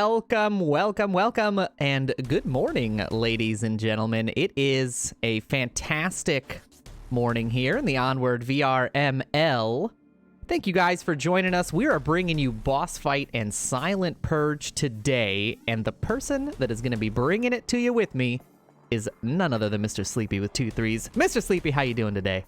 Welcome, and good morning, ladies and gentlemen. It is a fantastic morning here in the Onward VRML. Thank you guys for joining us. We are bringing you Bossfight and Silent Purge today, and the person that is going to be bringing it to you with me is none other than Mr. Sleepy with 2 3s. Mr. Sleepy, how you doing today?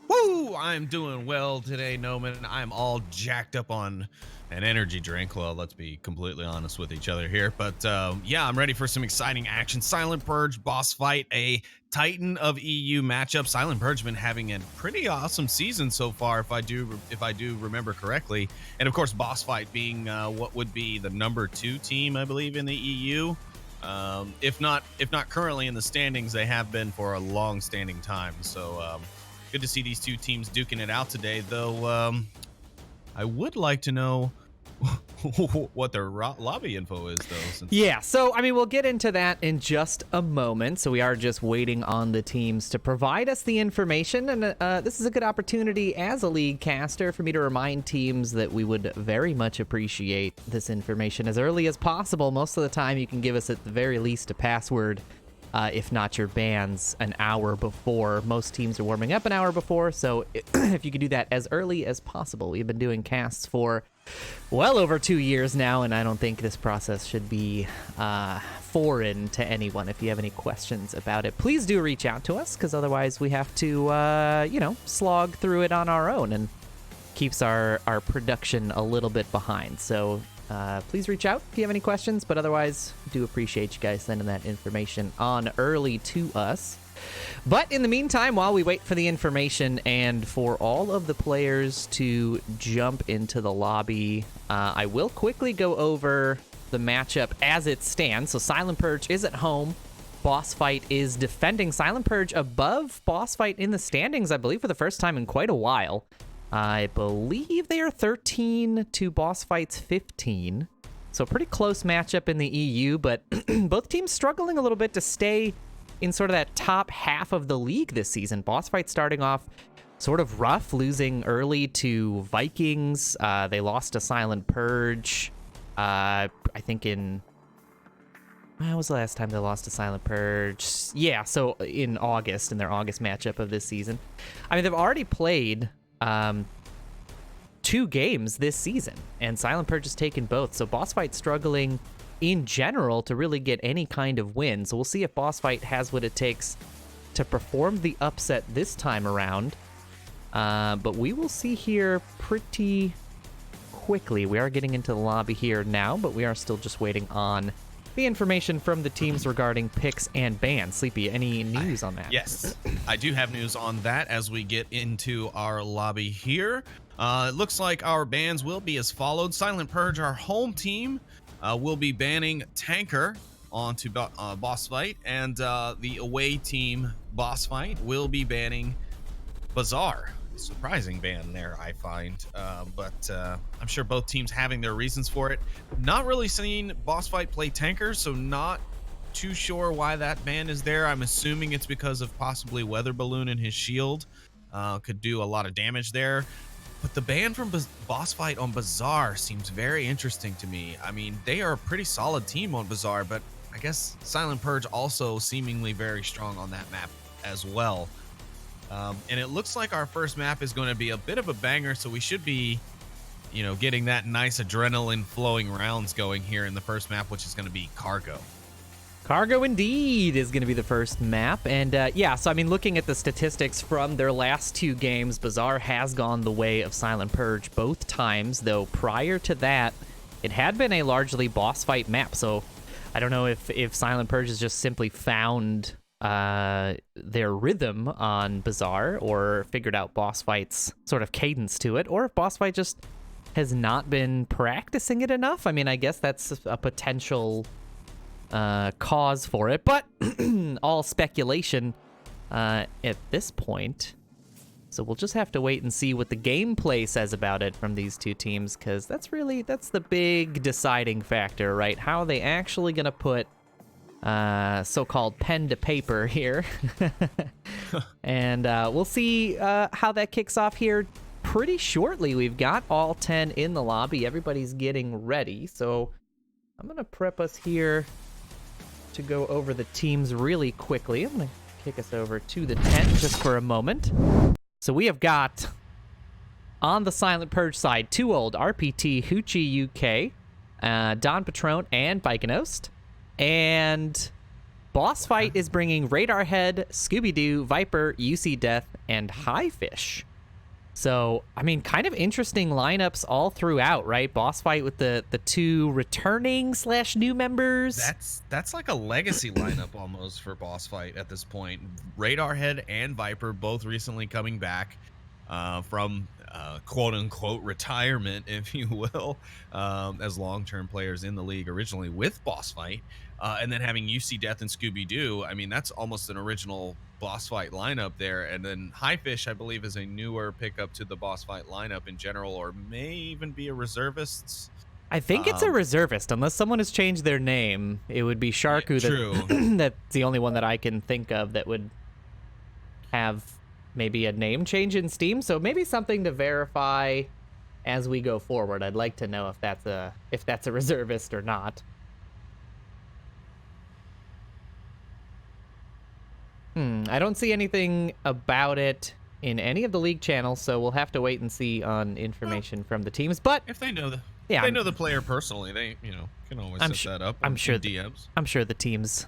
Woo! I'm doing well today, Noman. I'm all jacked up on an energy drink. Well, let's be completely honest with each other here. But yeah, I'm ready for some exciting action. Silent Purge, Bossfight, a Titan of EU matchup. Silent Purge been having a pretty awesome season so far, if I do remember correctly. And of course, Bossfight being what would be the number 2 team, I believe, in the EU. If not currently in the standings, they have been for a long-standing time. So good to see these two teams duking it out today, though. I would like to know what their lobby info is, though. Yeah, so, I mean, we'll get into that in just a moment. So we are just waiting on the teams to provide us the information. And this is a good opportunity as a league caster for me to remind teams that we would very much appreciate this information as early as possible. Most of the time, you can give us at the very least a password, if not your bans, an hour before. Most teams are warming up an hour before, so if you could do that as early as possible. We've been doing casts for well over 2 years now, and I don't think this process should be foreign to anyone. If you have any questions about it, please do reach out to us, because otherwise we have to, slog through it on our own, and keeps our production a little bit behind. So please reach out if you have any questions, but otherwise, do appreciate you guys sending that information on early to us. But in the meantime, while we wait for the information and for all of the players to jump into the lobby, I will quickly go over the matchup as it stands. So Silent Purge is at home. Bossfight is defending. Silent Purge above Bossfight in the standings, I believe, for the first time in quite a while. I believe they are 13 to Bossfight's 15. So pretty close matchup in the EU, but both teams struggling a little bit to stay in sort of that top half of the league this season. Bossfight starting off sort of rough, losing early to Vikings. They lost to Silent Purge. I think in... When was the last time they lost to Silent Purge? Yeah, so in August, in their August matchup of this season. I mean, they've already played 2 games this season, and Silent Purge has taken both. So Bossfight struggling in general to really get any kind of win. So we'll see if Bossfight has what it takes to perform the upset this time around. But we will see here pretty quickly. We are getting into the lobby here now, but we are still just waiting on the information from the teams regarding picks and bans. Sleepy, any news on that? Yes, I do have news on that as we get into our lobby here. It looks like our bans will be as followed. Silent Purge, our home team, will be banning Tanker onto Bossfight, and the away team, Bossfight, will be banning Bazaar. Surprising ban there, I find, but I'm sure both teams having their reasons for it. Not really seen Bossfight play Tanker, so not too sure why that ban is there. I'm assuming it's because of possibly Weather Balloon and his shield could do a lot of damage there. But the ban from Bossfight on Bazaar seems very interesting to me. I mean, they are a pretty solid team on Bazaar, but I guess Silent Purge also seemingly very strong on that map as well. And it looks like our first map is going to be a bit of a banger, so we should be, you know, getting that nice adrenaline flowing rounds going here in the first map, which is going to be Cargo. Cargo indeed is going to be the first map. And yeah, so I mean, looking at the statistics from their last 2 games, Bazaar has gone the way of Silent Purge both times, though prior to that, it had been a largely boss fight map. So I don't know if Silent Purge has just simply found their rhythm on Bazaar or figured out boss fight's sort of cadence to it, or if boss fight just has not been practicing it enough. I mean, I guess that's a potential cause for it, but all speculation at this point. So we'll just have to wait and see what the gameplay says about it from these 2 teams, because that's the big deciding factor, right? How are they actually going to put so-called pen to paper here? And we'll see how that kicks off here pretty shortly. We've got all 10 in the lobby. Everybody's getting ready, so I'm gonna prep us here to go over the teams really quickly. I'm gonna kick us over to the tent just for a moment. So we have got on the Silent Purge side 2 old RPT, Hoochie UK, Don Patron, and Bikenost. And Bossfight is bringing Radar Head, Scooby-Doo, Viper, UC Death, and Highfish. So, I mean, kind of interesting lineups all throughout, right? Bossfight with the 2 returning / new members. That's like a legacy lineup almost for Bossfight at this point. Radar Head and Viper both recently coming back from quote-unquote retirement, if you will, as long-term players in the league originally with Bossfight. And then having UC Death and Scooby-Doo, I mean, that's almost an original Bossfight lineup there. And then Highfish, I believe, is a newer pickup to the Bossfight lineup in general, or may even be a reservist. I think it's a reservist, unless someone has changed their name. It would be Sharku. True. That's the only one that I can think of that would have maybe a name change in Steam. So maybe something to verify as we go forward. I'd like to know if that's a reservist or not. I don't see anything about it in any of the league channels, so we'll have to wait and see on information from the teams. But if they know the player personally, they can always set that up. I'm sure DMs. I'm sure the teams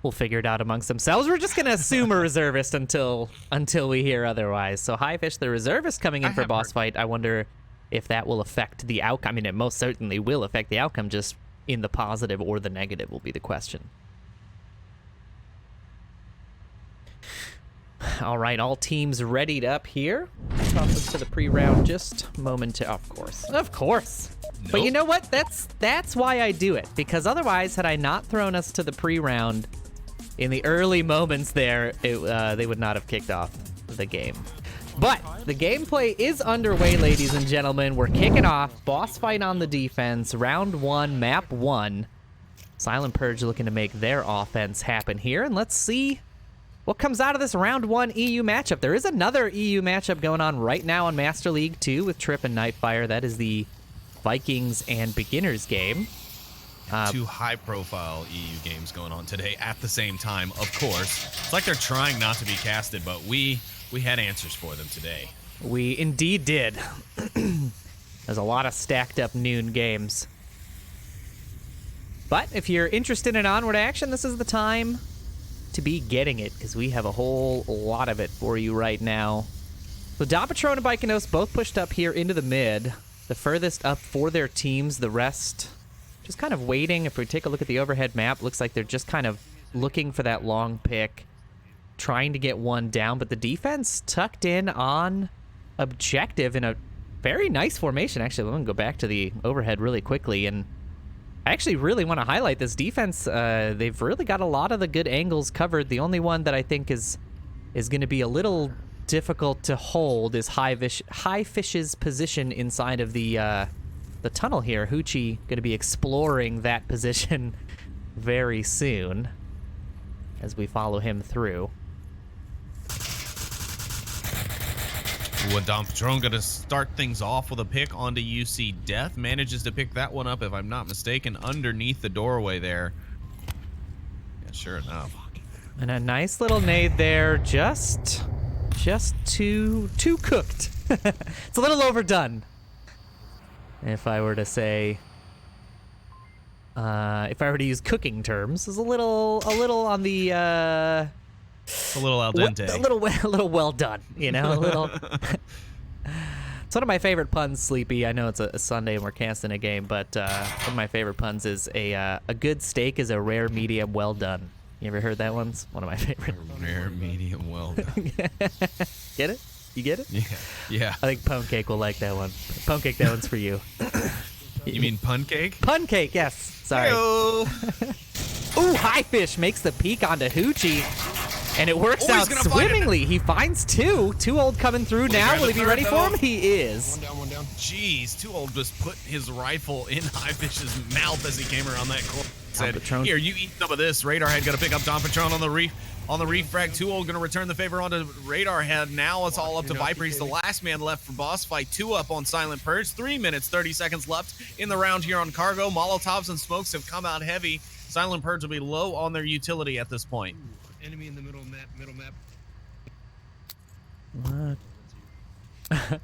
will figure it out amongst themselves. We're just gonna assume a reservist until we hear otherwise. So Highfish, the reservist coming in for Bossfight. I wonder if that will affect the outcome. I mean, it most certainly will affect the outcome. Just in the positive or the negative will be the question. All right, all teams readied up here. Toss us to the pre-round just a moment. Of course. Nope. But you know what? That's why I do it, because otherwise, had I not thrown us to the pre-round in the early moments there, they would not have kicked off the game. But the gameplay is underway, ladies and gentlemen. We're kicking off Bossfight on the defense, round 1, map 1. Silent Purge looking to make their offense happen here, and let's see what comes out of this round 1 EU matchup. There is another EU matchup going on right now on Master League 2 with Trip and Nightfire. That is the Vikings and Beginners game. 2 high-profile EU games going on today at the same time, of course. It's like they're trying not to be casted, but we had answers for them today. We indeed did. There's a lot of stacked up noon games. But if you're interested in Onward action, this is the time to be getting it, because we have a whole lot of it for you right now. So Dompatron and Baikinos both pushed up here into the mid. The furthest up for their teams, the rest just kind of waiting. If we take a look at the overhead map, looks like they're just kind of looking for that long pick, trying to get one down, but the defense tucked in on objective in a very nice formation. Actually, let me go back to the overhead really quickly, and I actually really want to highlight this defense. They've really got a lot of the good angles covered. The only one that I think is going to be a little difficult to hold is High Fish's position inside of the tunnel here. Hoochie going to be exploring that position very soon as we follow him through. Ooh, Dompatron going to start things off with a pick onto UC Death. Manages to pick that one up, if I'm not mistaken, underneath the doorway there. Yeah, sure enough. And a nice little nade there, just too cooked. It's a little overdone, if I were to say. If I were to use cooking terms, it's a little on the A little al dente. A little well done, you know. A little. It's one of my favorite puns, Sleepy. I know it's a Sunday and we're casting a game, but one of my favorite puns is a good steak is a rare medium well done. You ever heard that one? It's one of my favorite. Rare medium well done. Get it? You get it? Yeah. I think Pone Cake will like that one. Pone Cake, that one's for you. You mean pun cake? Pun Cake, yes. Sorry. Ooh, High Fish makes the peek onto Hoochie. And it works out swimmingly. He finds two. Too Old coming through now. Will he be ready for him? He is. One down. Jeez, Too Old just put his rifle in High Fish's mouth as he came around that corner. Said, "Here, you eat some of this." Radarhead going to pick up Dompatron on the refrag. Too Old going to return the favor onto Radarhead. Now it's all up to Viper. He's the last man left for Bossfight. 2 up on Silent Purge. 3 minutes, 30 seconds left in the round here on Cargo. Molotovs and smokes have come out heavy. Silent Purge will be low on their utility at this point. Enemy in the middle map. What?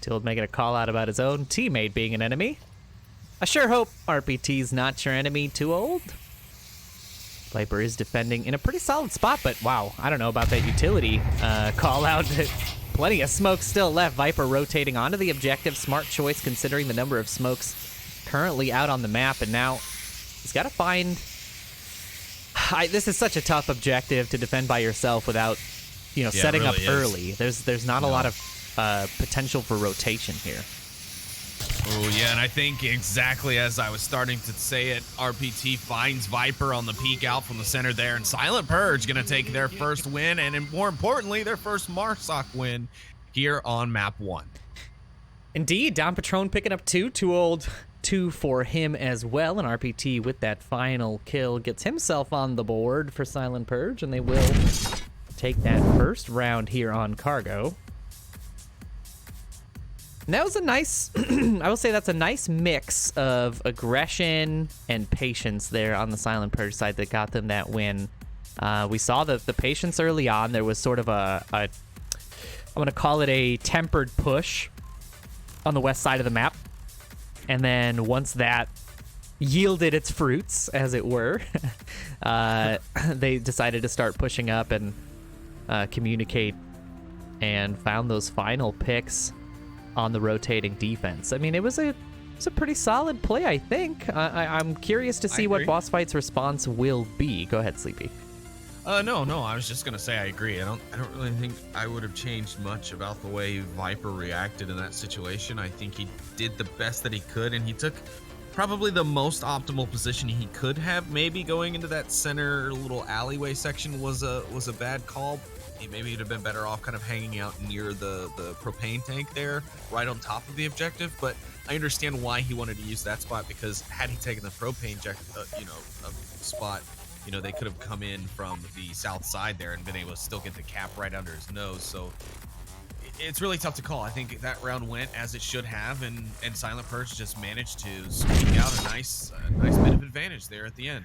Too Old making a call out about his own teammate being an enemy. I sure hope RPT's not your enemy, Too Old. Viper is defending in a pretty solid spot, but wow, I don't know about that utility call out. Plenty of smoke still left. Viper rotating onto the objective. Smart choice considering the number of smokes currently out on the map, and now he's got to find... this is such a tough objective to defend by yourself without, setting up early. There's not a lot of potential for rotation here. Oh, yeah, and I think exactly as I was starting to say it, RPT finds Viper on the peek out from the center there, and Silent Purge going to take their first win, and more importantly, their first Marsoc win here on map 1. Indeed, Dompatron picking up 2. Too Old 2 for him as well, and RPT with that final kill gets himself on the board for Silent Purge, and they will take that first round here on Cargo. And that was a nice, I will say that's a nice mix of aggression and patience there on the Silent Purge side that got them that win. We saw the patience early on. There was sort of I'm going to call it a tempered push on the west side of the map. And then once that yielded its fruits, as it were, they decided to start pushing up and communicate and found those final picks on the rotating defense. I mean, it was a pretty solid play, I think. I'm curious to see what Bossfight's response will be. Go ahead, Sleepy. No, I was just gonna say I agree. I don't really think I would have changed much about the way Viper reacted in that situation. I think he did the best that he could, and he took probably the most optimal position he could have. Maybe going into that center little alleyway section was a bad call. Maybe he'd have been better off kind of hanging out near the propane tank there, right on top of the objective. But I understand why he wanted to use that spot, because had he taken the propane spot, you know, they could have come in from the south side there and been able to still get the cap right under his nose. So it's really tough to call. I think that round went as it should have, and Silent Purge just managed to squeak out a nice bit of advantage there at the end.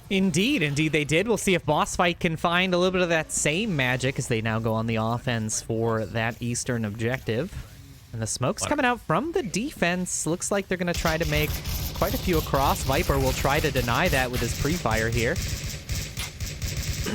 Indeed they did. We'll see if Bossfight can find a little bit of that same magic as they now go on the offense for that eastern objective. And the smoke's coming out from the defense. Looks like they're going to try to make quite a few across. Viper will try to deny that with his pre-fire here.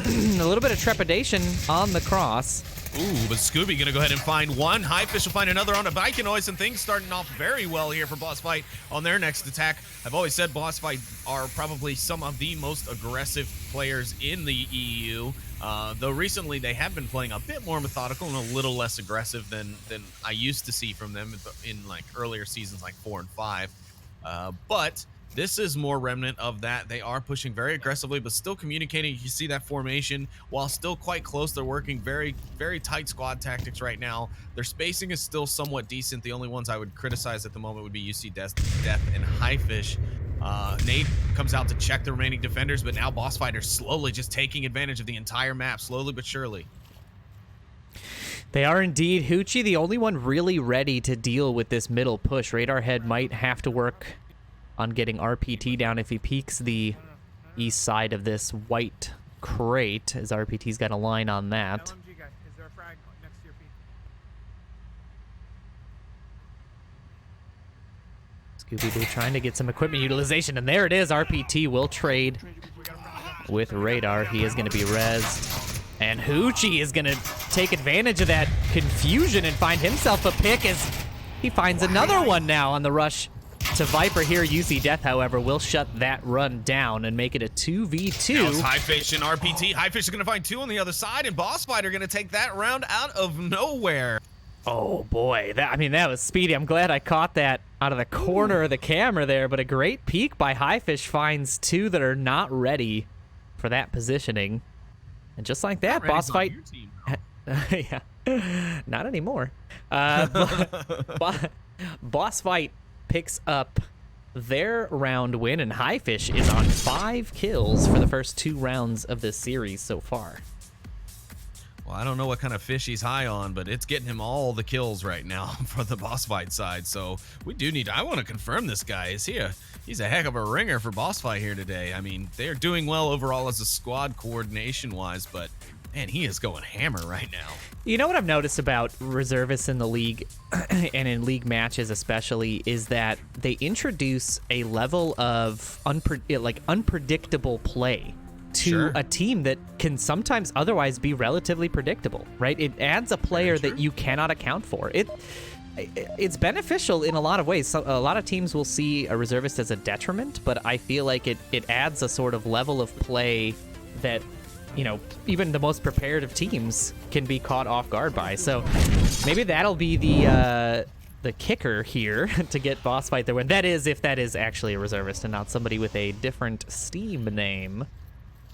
A little bit of trepidation on the cross. Ooh, but Scooby gonna go ahead and find one. Highfish will find another on a bike noise, and things starting off very well here for Bossfight on their next attack. I've always said Bossfight are probably some of the most aggressive players in the EU. Though recently they have been playing a bit more methodical and a little less aggressive than I used to see from them in like earlier seasons like 4 and 5. But this is more remnant of that. They are pushing very aggressively, but still communicating. You see that formation while still quite close. They're working very, very tight squad tactics right now. Their spacing is still somewhat decent. The only ones I would criticize at the moment would be UC Death and Highfish. Nate comes out to check the remaining defenders, but now Bossfight are slowly just taking advantage of the entire map, slowly but surely. They are indeed. Hoochie, the only one really ready to deal with this middle push. Radar Head might have to work on getting RPT down if he peeks the east side of this white crate, as RPT's got a line on that. LMG guy, is there a frag next to your feet? Scooby-Doo trying to get some equipment utilization, and there it is. RPT will trade with Radar. He is going to be rezzed. And Hoochie is going to take advantage of that confusion and find himself a pick as he finds another one now on the rush to Viper here. UC Death, however, will shut that run down and make it a 2v2. Now it's Highfish and RPT. Highfish is going to find 2 on the other side, and Bossfight are going to take that round out of nowhere. Oh boy, that was speedy. I'm glad I caught that out of the corner of the camera there, but a great peek by Highfish finds 2 that are not ready for that positioning. And just like that, Bossfight... yeah, not anymore. Bossfight picks up their round win, and Highfish is on 5 kills for the first 2 rounds of this series so far. Well, I don't know what kind of fish he's high on, but it's getting him all the kills right now for the Bossfight side. So we do need I want to confirm this guy. He's a heck of a ringer for Bossfight here today. I mean, they're doing well overall as a squad coordination-wise, but man, he is going hammer right now. You know what I've noticed about reservists in the league, and in league matches especially, is that they introduce a level of unpredictable play to a team that can sometimes otherwise be relatively predictable, right? It adds a player that you cannot account for. It's beneficial in a lot of ways. So a lot of teams will see a reservist as a detriment, but I feel like it adds a sort of level of play that, you know, even the most prepared of teams can be caught off guard by. So maybe that'll be the kicker here to get Bossfight their win. That is, if that is actually a reservist and not somebody with a different Steam name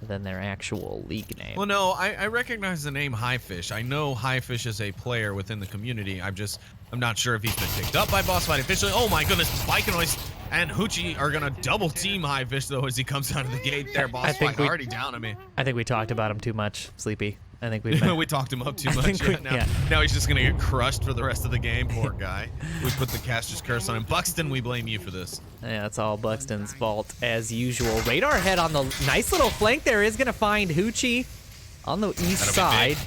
than their actual league name. Well, no, I recognize the name Highfish. I know Highfish is a player within the community. I'm not sure if he's been picked up by Bossfight officially. Oh my goodness, Spike Noise and Hoochie are gonna double team Highfish though as he comes out of the gate there. Bossfight already down on me. I think we talked about him too much, Sleepy. I think we talked him up too much. Now he's just gonna get crushed for the rest of the game. Poor guy. We put the caster's curse on him. Buxton, we blame you for this. Yeah, it's all Buxton's fault as usual. Radar Head on the nice little flank there is gonna find Hoochie on the east side.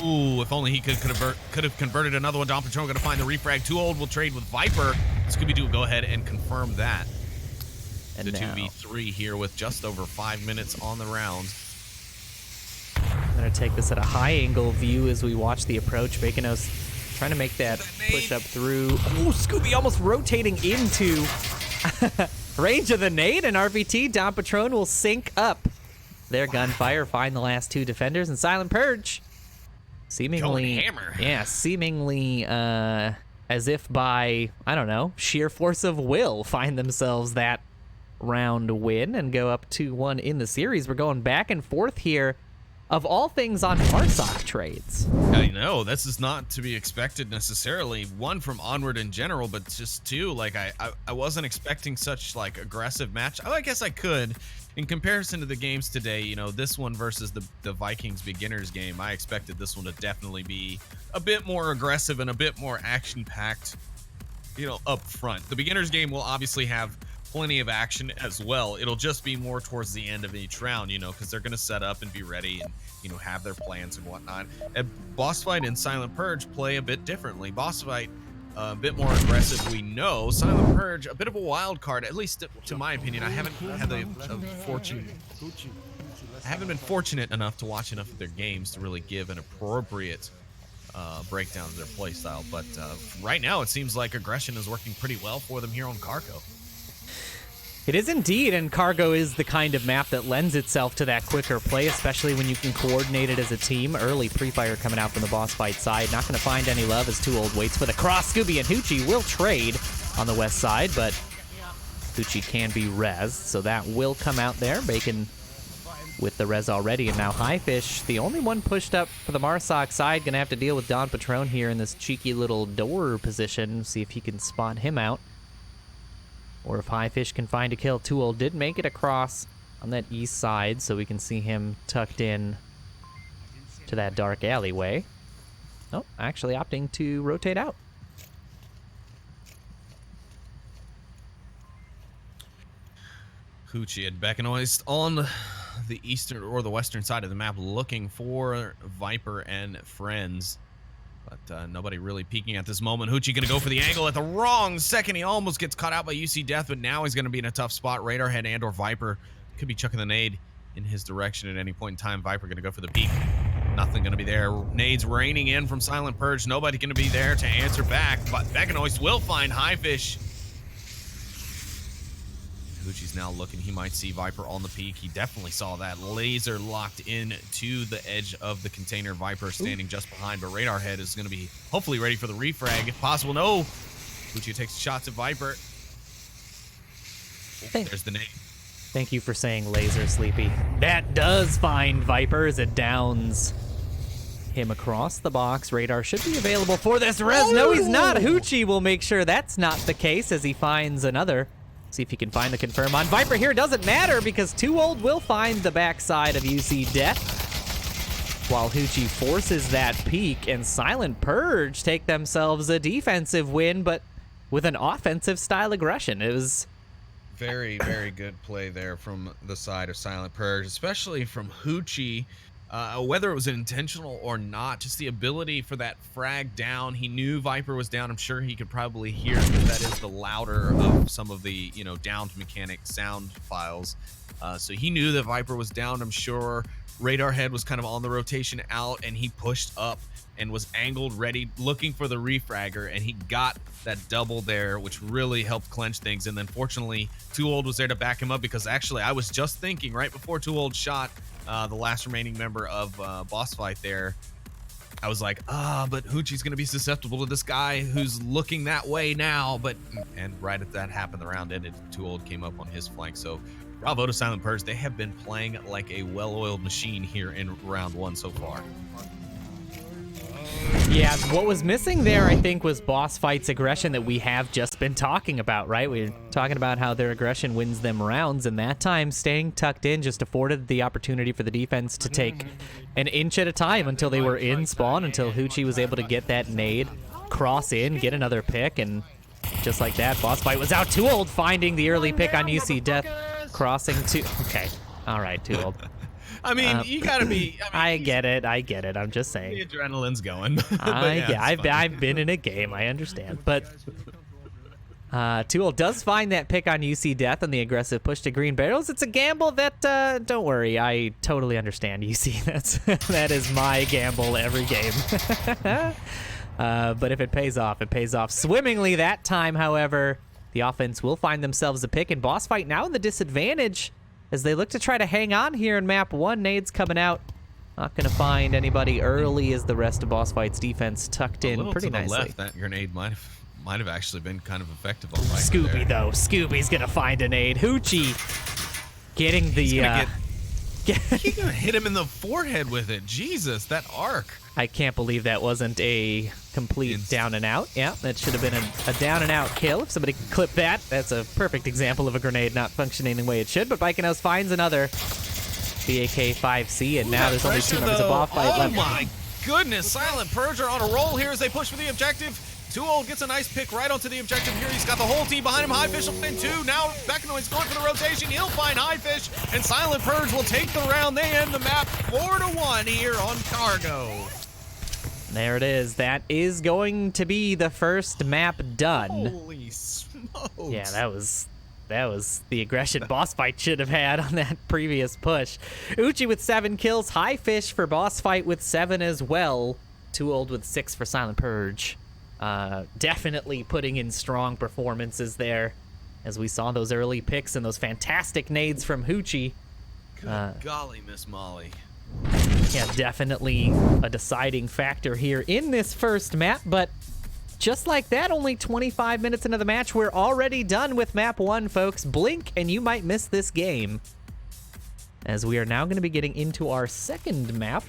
Ooh, if only he could have converted another one. Don Patron gonna find the refrag. Too old will trade with Viper. Scooby-Doo go ahead and confirm that. And the 2v3 here with just over 5 minutes on the round. I'm going to take this at a high angle view as we watch the approach. Baconos trying to make that push up through. Oh, Scooby almost rotating into range of the nade, and RVT, Don Patron will sync up their gunfire, find the last 2 defenders, and Silent Purge seemingly, hammer. Yeah, seemingly as if by, I don't know, sheer force of will, find themselves that round win and go up 2-1 in the series. We're going back and forth here, of all things, on Marsoc trades. I know, this is not to be expected necessarily. 1 from Onward in general, but just 2, like I wasn't expecting such like aggressive match. Oh, I guess I could. in comparison to the games today, you know, this one versus the Vikings beginners game, I expected this one to definitely be a bit more aggressive and a bit more action-packed, you know, up front. The beginners game will obviously have plenty of action as well. It'll just be more towards the end of each round, you know, because they're going to set up and be ready and, you know, have their plans and whatnot. And Bossfight and Silent Purge play a bit differently. Bossfight, a bit more aggressive, we know. Silent Purge, a bit of a wild card, at least to my opinion. I haven't had I haven't been fortunate enough to watch enough of their games to really give an appropriate breakdown of their play style. But right now, it seems like aggression is working pretty well for them here on Cargo. It is indeed, and Cargo is the kind of map that lends itself to that quicker play, especially when you can coordinate it as a team. Early pre-fire coming out from the Bossfight side. Not going to find any love as Too Old waits for the cross. Scooby and Hoochie will trade on the west side, but Hoochie can be rezzed, so that will come out there. Bacon with the res already, and now Highfish, the only one pushed up for the Marsoc side, going to have to deal with Don Patron here in this cheeky little door position. See if he can spot him out. Or if Highfish can find a kill. Too Old did make it across on that east side, so we can see him tucked in to that dark alleyway. Oh, actually opting to rotate out. Hoochie and Beckenoist on the eastern or the western side of the map looking for Viper and friends. But nobody really peeking at this moment. Hoochie going to go for the angle at the wrong second. He almost gets caught out by UC Death, but now he's going to be in a tough spot. Radar Head and or Viper could be chucking the nade in his direction at any point in time. Viper going to go for the peek. Nothing going to be there. Nades raining in from Silent Purge. Nobody going to be there to answer back, but Beckenoist will find Highfish. Hoochie's now looking. He might see Viper on the peak. He definitely saw that. Laser locked in to the edge of the container. Viper standing just behind, but Radar Head is going to be hopefully ready for the refrag. If possible, no. Hoochie takes shots at Viper. Oh, there's the nade. Thank you for saying laser, Sleepy. That does find Viper as it downs him across the box. Radar should be available for this res. No, he's not. Hoochie will make sure that's not the case as he finds another. See if he can find the confirm on Viper here. Doesn't matter because Too Old will find the backside of UC Death. While Hoochie forces that peek, and Silent Purge take themselves a defensive win, but with an offensive style aggression. It was very, very good play there from the side of Silent Purge, especially from Hoochie. Whether it was intentional or not, just the ability for that frag down. He knew Viper was down. I'm sure he could probably hear it, because that is the louder of some of the, you know, downed mechanic sound files. So he knew that Viper was down, I'm sure. Radar Head was kind of on the rotation out, and he pushed up and was angled ready, looking for the refragger, and he got that double there, which really helped clench things. And then fortunately, Too Old was there to back him up, because actually I was just thinking right before Too Old shot the last remaining member of Bossfight there, I was like, but Hoochie's going to be susceptible to this guy who's looking that way now. And right at that happened, the round ended. Too Old came up on his flank. So bravo to Silent Purge. They have been playing like a well-oiled machine here in round one so far. Yeah, what was missing there, I think, was Bossfight's aggression that we have just been talking about, right? We were talking about how their aggression wins them rounds, and that time staying tucked in just afforded the opportunity for the defense to take an inch at a time until they were in spawn, until Hoochie was able to get that nade, cross in, get another pick, and just like that, Bossfight was out. Too Old finding the early pick on UC Death, crossing to... Okay, all right, Too Old. I mean, you gotta be. I get it. I'm just saying. The adrenaline's going. I've been in a game. I understand. But Too Old does find that pick on UC Death on the aggressive push to green barrels. It's a gamble that, don't worry, I totally understand, UC. That is my gamble every game. But if it pays off, it pays off swimmingly that time. However, the offense will find themselves a pick, and Bossfight now in the disadvantage as they look to try to hang on here in map one. Nades coming out. Not going to find anybody early as the rest of Bossfight's defense tucked in pretty nicely. Left, that grenade might have actually been kind of effective on Viper Scooby there. Though. Scooby's going to find a nade. Hoochie getting the... He's going to hit him in the forehead with it. Jesus, that arc. I can't believe that wasn't a complete down and out. Yeah, that should have been a down and out kill. If somebody could clip that, that's a perfect example of a grenade not functioning the way it should. But Baikonous finds another BAK-5C, and now there's only 2 members of Bossfight left. Oh my goodness, Silent Purge are on a roll here as they push for the objective. Too Old gets a nice pick right onto the objective here. He's got the whole team behind him. Highfish will find 2. Now Baikonous going for the rotation. He'll find Highfish, and Silent Purge will take the round. They end the map 4-1 here on Cargo. There it is. That is going to be the first map done. Holy smokes. Yeah, that was the aggression Bossfight should have had on that previous push. Uchi with 7 kills. Highfish for Bossfight with 7 as well. Too Old with 6 for Silent Purge. Definitely putting in strong performances there, as we saw those early picks and those fantastic nades from Hoochie. Good golly, Miss Molly. Yeah, definitely a deciding factor here in this first map, but just like that, only 25 minutes into the match, we're already done with map 1, folks. Blink and you might miss this game, as we are now going to be getting into our second map.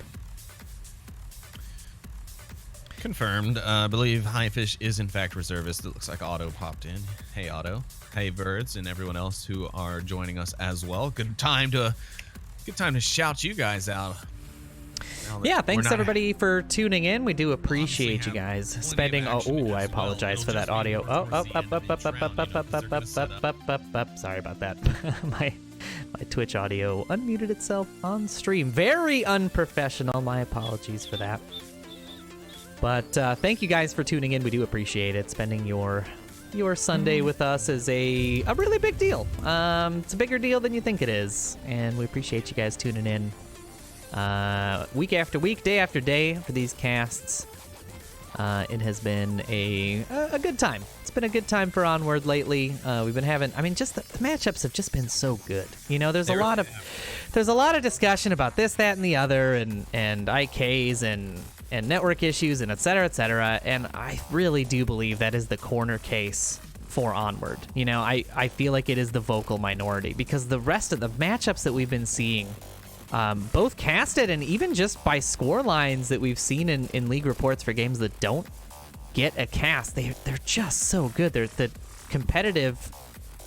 Confirmed. I believe Highfish is in fact reservist. It looks like Otto popped in. Hey Otto. Hey Birds and everyone else who are joining us as well. Good time to shout you guys out. Yeah, thanks everybody for tuning in. We do appreciate you guys spending. Oh, I apologize for that audio. Oh, up. Sorry about that. My Twitch audio unmuted itself on stream. Very unprofessional. My apologies for that. But thank you guys for tuning in. We do appreciate it. Spending your Sunday with us is a really big deal. It's a bigger deal than you think it is, and we appreciate you guys tuning in week after week, day after day for these casts. It has been a good time. It's been a good time for Onward lately. We've been having, just the matchups have just been so good. You know, there's a lot of discussion about this, that, and the other, and IKs and network issues and et cetera, and I really do believe that is the corner case for Onward. You know, I feel like it is the vocal minority, because the rest of the matchups that we've been seeing, both casted and even just by score lines that we've seen in league reports for games that don't get a cast, they're just so good. The competitive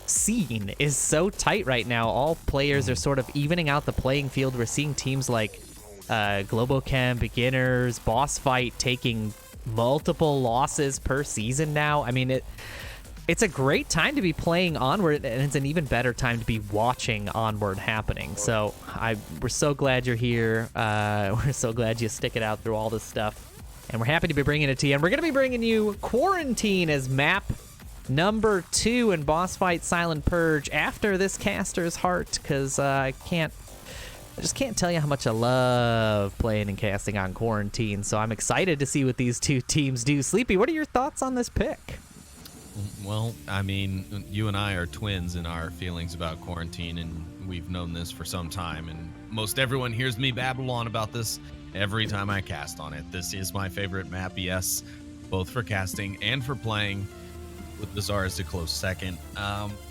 scene is so tight right now. All players are sort of evening out the playing field. We're seeing teams like Globochem, Beginners, Bossfight taking multiple losses per season now. I mean, it's a great time to be playing Onward, and it's an even better time to be watching Onward happening. So we're so glad you're here. We're so glad you stick it out through all this stuff, and we're happy to be bringing it to you. And we're going to be bringing you Quarantine as map number 2 in Bossfight Silent Purge after this caster's heart, because I just can't tell you how much I love playing and casting on Quarantine, so I'm excited to see what these two teams do. Sleepy, what are your thoughts on this pick? Well, I mean, you and I are twins in our feelings about Quarantine, and we've known this for some time, and most everyone hears me babble on about this every time I cast on it. This is my favorite map, yes, both for casting and for playing, with Bizarre as a close second.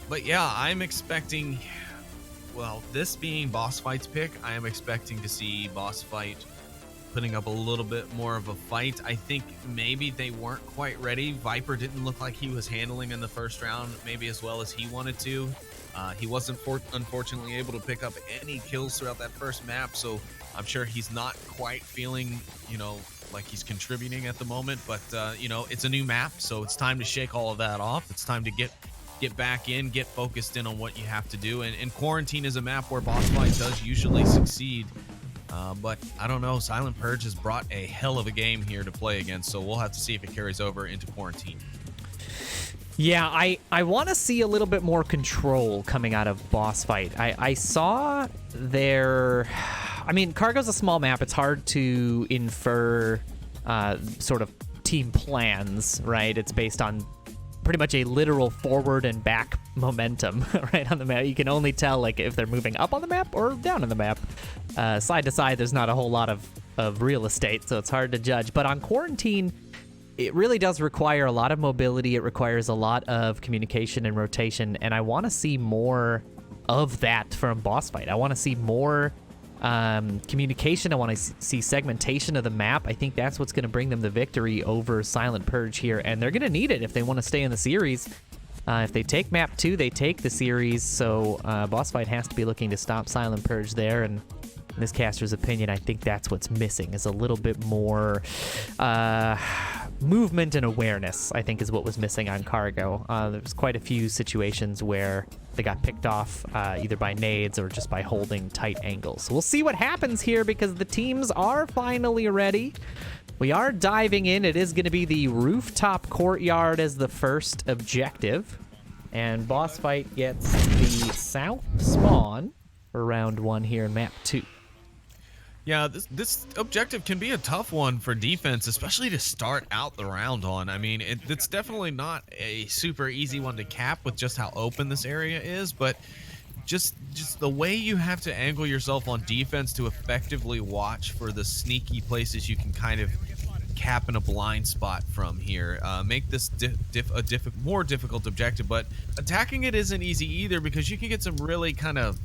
But yeah, I'm expecting... Well, this being Bossfight's pick, I am expecting to see Bossfight putting up a little bit more of a fight. I think maybe they weren't quite ready. Viper didn't look like he was handling in the first round maybe as well as he wanted to. He wasn't unfortunately able to pick up any kills throughout that first map, so I'm sure he's not quite feeling, like he's contributing at the moment. But, it's a new map, so it's time to shake all of that off. It's time to get back in, get focused in on what you have to do. And Quarantine is a map where Bossfight does usually succeed. But I don't know, Silent Purge has brought a hell of a game here to play against, so we'll have to see if it carries over into Quarantine. Yeah, I want to see a little bit more control coming out of Bossfight. I saw their... Cargo's a small map. It's hard to infer sort of team plans, right? It's based on pretty much a literal forward and back momentum right on the map. You can only tell like if they're moving up on the map or down on the map. Side to side, there's not a whole lot of real estate, so it's hard to judge. But on Quarantine, it really does require a lot of mobility. It requires a lot of communication and rotation, and I want to see more of that from Bossfight. I want to see more communication. I want to see segmentation of the map. I think that's what's going to bring them the victory over Silent Purge here, and they're going to need it if they want to stay in the series. If they take map 2, they take the series, so Bossfight has to be looking to stop Silent Purge there, and in this caster's opinion, I think that's what's missing, is a little bit more movement and awareness, I think, is what was missing on Cargo. There was quite a few situations where they got picked off either by nades or just by holding tight angles. So we'll see what happens here, because the teams are finally ready. We are diving in. It is going to be the rooftop courtyard as the first objective, and Bossfight gets the south spawn for round 1 here in map 2. Yeah, this objective can be a tough one for defense, especially to start out the round on. I mean, it's definitely not a super easy one to cap with just how open this area is, but just the way you have to angle yourself on defense to effectively watch for the sneaky places you can kind of cap in a blind spot from here. Make this more difficult objective, but attacking it isn't easy either, because you can get some really kind of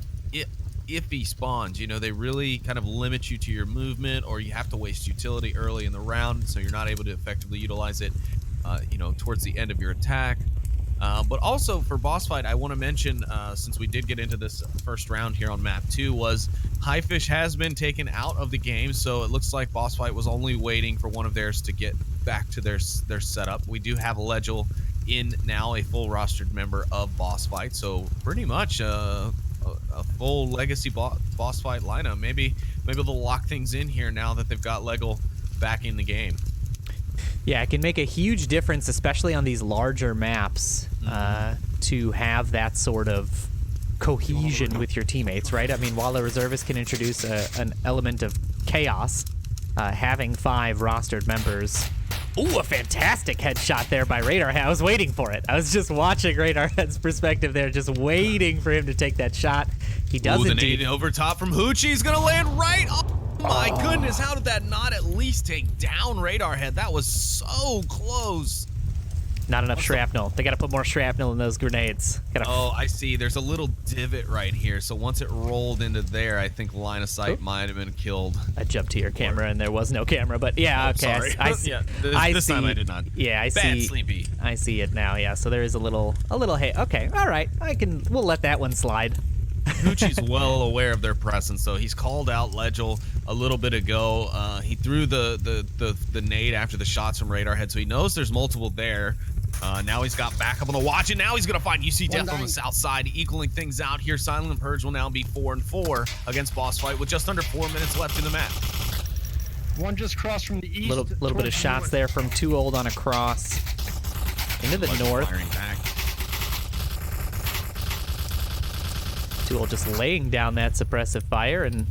iffy spawns. You know, they really kind of limit you to your movement, or you have to waste utility early in the round, so you're not able to effectively utilize it, you know, towards the end of your attack. But also for Bossfight, I want to mention, since we did get into this first round here on map 2, was Highfish has been taken out of the game, so it looks like Bossfight was only waiting for one of theirs to get back to their setup. We do have Legel in now, a full rostered member of Bossfight, so pretty much a full legacy Bossfight lineup. Maybe they'll lock things in here now that they've got Legel back in the game. Yeah, it can make a huge difference, especially on these larger maps, to have that sort of cohesion with your teammates, right? I mean, while a reservist can introduce an element of chaos, having 5 rostered members. Ooh, a fantastic headshot there by Radarhead. I was waiting for it. I was just watching Radarhead's perspective there, just waiting for him to take that shot. He does indeed. The nade over top from Hoochie is going to land right. Oh my goodness, how did that not at least take down Radarhead? That was so close. Not enough shrapnel. They got to put more shrapnel in those grenades. Oh, I see. There's a little divot right here. So once it rolled into there, I think line of sight might have been killed. I jumped to your camera and there was no camera, but yeah, okay. Sorry. Yeah, this time I did not. Yeah, I Bad see. Sleepy. I see it now. Yeah, so there is a little hey. Okay, all right. We'll let that one slide. Hoochie's well aware of their presence, so he's called out Legel a little bit ago. He threw the nade after the shots from Radarhead, so he knows there's multiple there. Now he's got backup on the watch, and now he's going to find UC Death on the south side, equaling things out here. Silent Purge will now be 4-4 against Bossfight with just under 4 minutes left in the match. One just crossed from the east. Little bit of shots there from Too Old on a cross into the north. Firing back. Too Old just laying down that suppressive fire, and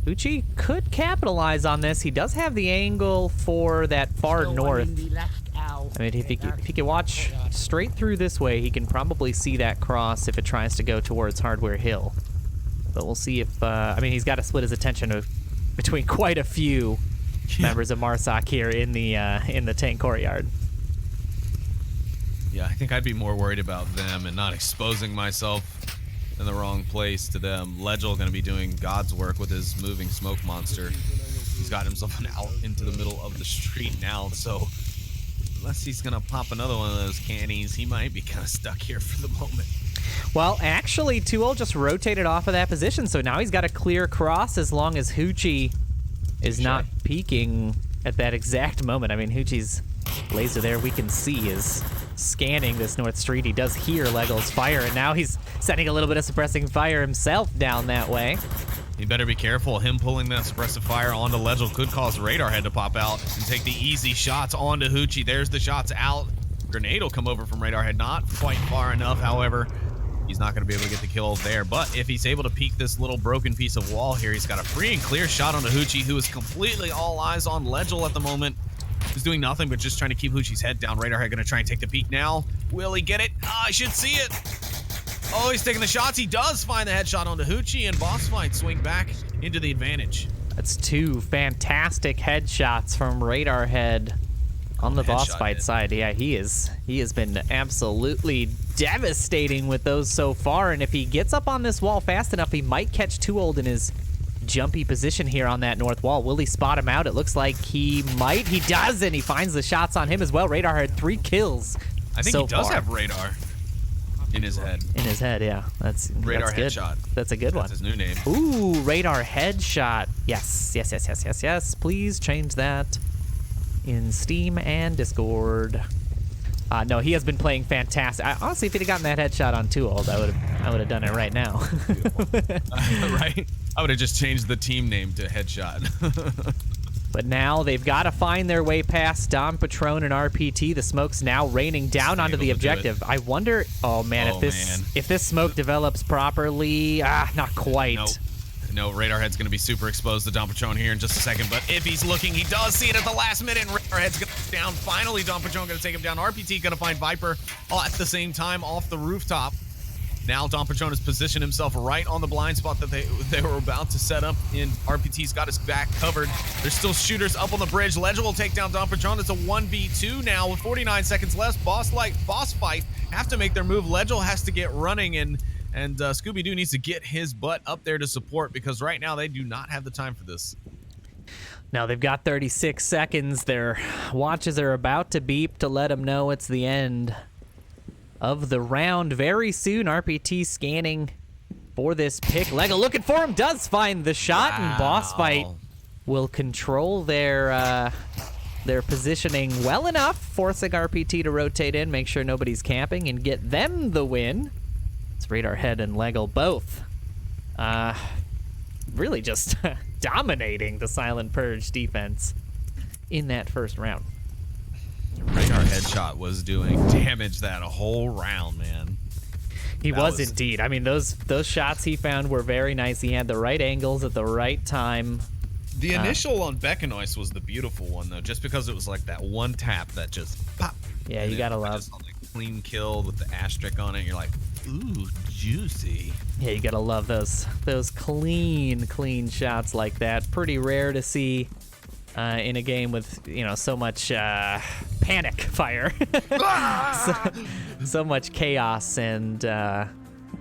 Uchi could capitalize on this. He does have the angle for that far north. I mean, if he can watch straight through this way, he can probably see that cross if it tries to go towards Hardware Hill. But we'll see if, I mean, he's got to split his attention between quite a few members of Marsoc here in the tank courtyard. Yeah, I think I'd be more worried about them and not exposing myself in the wrong place to them. Legel going to be doing God's work with his moving smoke monster. He's got himself out into the middle of the street now, so unless he's going to pop another one of those cannies, he might be kind of stuck here for the moment. Well, actually, Too Old just rotated off of that position, so now he's got a clear cross as long as Hoochie is not peeking at that exact moment. I mean, Hoochie's laser there, we can see, is scanning this north street. He does hear Legel's fire, and now he's setting a little bit of suppressing fire himself down that way. You better be careful. Him pulling that suppressive fire onto Legel could cause Radarhead to pop out and take the easy shots onto Hoochie. There's the shots out. Grenade will come over from Radarhead. Not quite far enough, however. He's not going to be able to get the kill there. But if he's able to peek this little broken piece of wall here, he's got a free and clear shot onto Hoochie, who is completely all eyes on Legel at the moment. He's doing nothing but just trying to keep Hoochie's head down. Radarhead going to try and take the peek now. Will he get it? I should see it. Oh, he's taking the shots. He does find the headshot onto Hoochie, and Bossfight swing back into the advantage. That's 2 fantastic headshots from Radarhead on the Bossfight side. Yeah, he has been absolutely devastating with those so far, and if he gets up on this wall fast enough, he might catch Too Old in his jumpy position here on that north wall. Will he spot him out? It looks like he might. He does, and he finds the shots on him as well. Radar had 3 kills. I think so he does far. have radar in his head. In his head, yeah. That's Radar good. headshot. That's a good one. That's his new name. Ooh, radar headshot. Yes. Please change that in Steam and Discord. No, he has been playing fantastic. Honestly, if he'd have gotten that headshot on 2-old, I would have done it right now. Right? I would have just changed the team name to Headshot. But now they've got to find their way past Dom Patron and RPT. The smoke's now raining down onto the objective. I wonder, oh man, if this smoke develops properly, not quite. No, Radarhead's going to be super exposed to Dom Patron here in just a second, but if he's looking, he does see it at the last minute, and Radarhead's going to down. Finally, Dom Patron going to take him down. RPT going to find Viper all at the same time off the rooftop. Now Dom Patron has positioned himself right on the blind spot that they were about to set up, and RPT's got his back covered. There's still shooters up on the bridge. Legend will take down Dom Patron. It's a 1v2 now with 49 seconds left. Bossfight have to make their move. Legend has to get running, and Scooby-Doo needs to get his butt up there to support, because right now they do not have the time for this. Now they've got 36 seconds. Their watches are about to beep to let them know it's the end of the round. Very soon, RPT scanning for this pick. Lego looking for him, does find the shot, and Bossfight will control their positioning well enough, forcing RPT to rotate in, make sure nobody's camping, and get them the win. It's Radarhead and Lego both really just dominating the Silent Purge defense in that first round. Radar headshot was doing damage that whole round, man. He was indeed. I mean, those shots he found were very nice. He had the right angles at the right time. The initial on Beckenoise was the beautiful one, though, just because it was like that one tap that just pop. Yeah, you gotta love. Just on the clean kill with the asterisk on it. You're like, ooh, juicy. Yeah, you gotta love those clean shots like that. Pretty rare to see in a game with so much panic fire, so much chaos and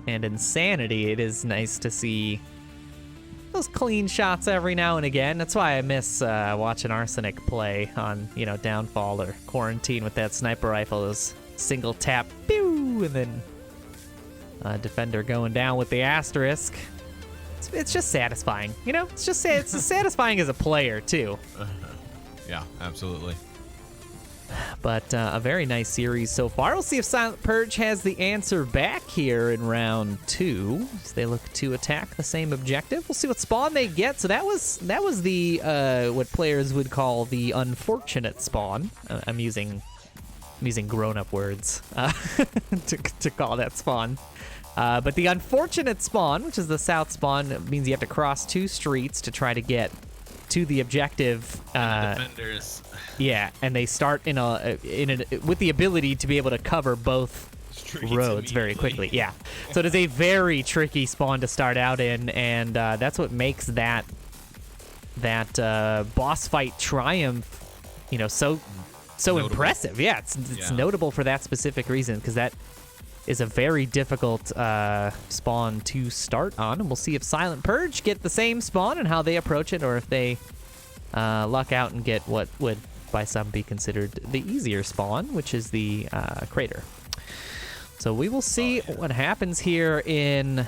insanity. It is nice to see those clean shots every now and again. That's why I miss watching Arsenic play on Downfall or Quarantine with that sniper rifle. Those single tap, pew, and then Defender going down with the asterisk. It's just satisfying, It's just it's satisfying as a player too. Yeah, absolutely. But a very nice series so far. We'll see if Silent Purge has the answer back here in round 2 as they look to attack the same objective. We'll see what spawn they get. So that was the what players would call the unfortunate spawn. I'm using grown-up words to call that spawn. But the unfortunate spawn, which is the south spawn, means you have to cross 2 streets to try to get to the objective. Defenders. Yeah, and they start with the ability to be able to cover both roads very quickly. Yeah, so it is a very tricky spawn to start out in, and that's what makes that boss fight triumph, so notable. Impressive. Yeah, it's notable for that specific reason, because that is a very difficult spawn to start on, and we'll see if Silent Purge get the same spawn and how they approach it, or if they luck out and get what would by some be considered the easier spawn, which is the crater. So we will see what happens here in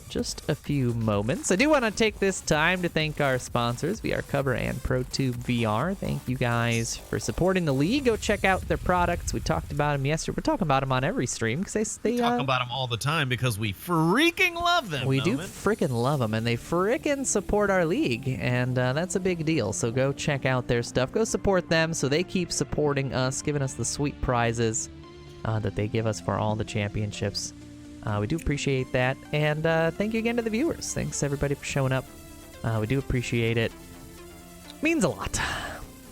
just a few moments. I do want to take this time to thank our sponsors, VR Cover and ProTube VR. Thank you guys for supporting the league. Go check out their products. We talked about them yesterday. We're talking about them on every stream because they talk about them all the time because we freaking love them. We do freaking love them, and they freaking support our league, and that's a big deal. So go check out their stuff. Go support them so they keep supporting us, giving us the sweet prizes that they give us for all the championships. We do appreciate that, and thank you again to the viewers. Thanks everybody for showing up. We do appreciate it. Means a lot.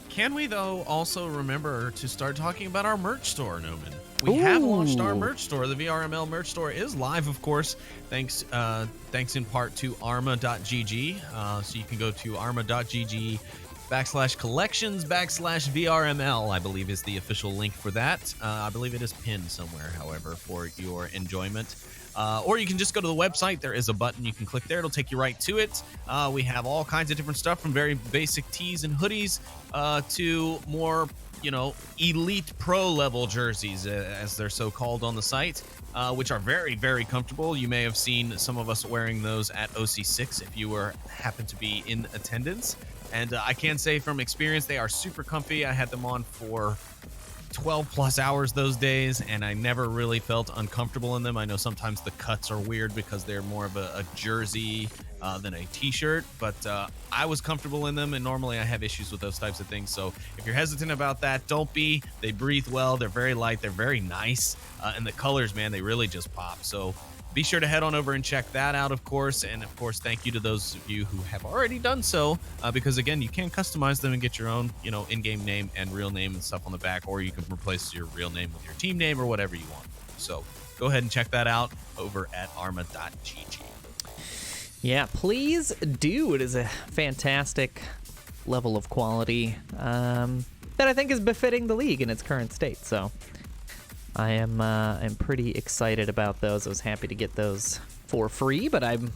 Can we though also remember to start talking about our merch store, Noman? We have launched our merch store. The VRML merch store is live, of course, thanks in part to arma.gg. So you can go to arma.gg /collections/VRML, I believe is the official link for that. I believe it is pinned somewhere, however, for your enjoyment. Or you can just go to the website. There is a button you can click there. It'll take you right to it. We have all kinds of different stuff, from very basic tees and hoodies to more, elite pro level jerseys, as they're so called on the site, which are very, very comfortable. You may have seen some of us wearing those at OC6 if you happen to be in attendance. And I can say from experience, they are super comfy. I had them on for 12 plus hours those days, and I never really felt uncomfortable in them. I know sometimes the cuts are weird because they're more of a jersey than a t-shirt, but I was comfortable in them, and normally I have issues with those types of things. So if you're hesitant about that, don't be. They breathe well, they're very light, they're very nice, and the colors, man, they really just pop. So be sure to head on over and check that out, of course. And of course, thank you to those of you who have already done so, because again, you can customize them and get your own, in-game name and real name and stuff on the back, or you can replace your real name with your team name or whatever you want. So go ahead and check that out over at arma.gg. Yeah, please do. It is a fantastic level of quality that I think is befitting the league in its current state. So I'm pretty excited about those. I was happy to get those for free, but I'm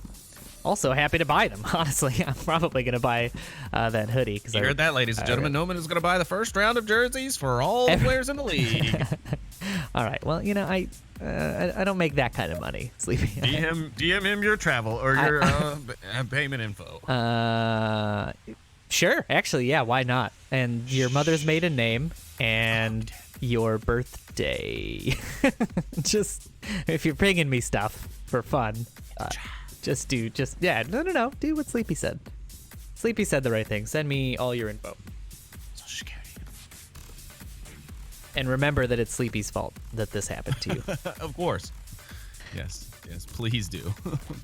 also happy to buy them. Honestly, I'm probably going to buy that hoodie. You heard that, ladies and gentlemen. Noman is going to buy the first round of jerseys for all the players in the league. All right. Well, I don't make that kind of money, Sleepy. DM him your travel or your payment info. Sure. Actually, yeah. Why not? And your mother's maiden name and your birthday. Just if you're bringing me stuff for fun, do what Sleepy said. Sleepy said the right thing. Send me all your info. Social Security. And remember that it's Sleepy's fault that this happened to you. Of course. Yes, please do.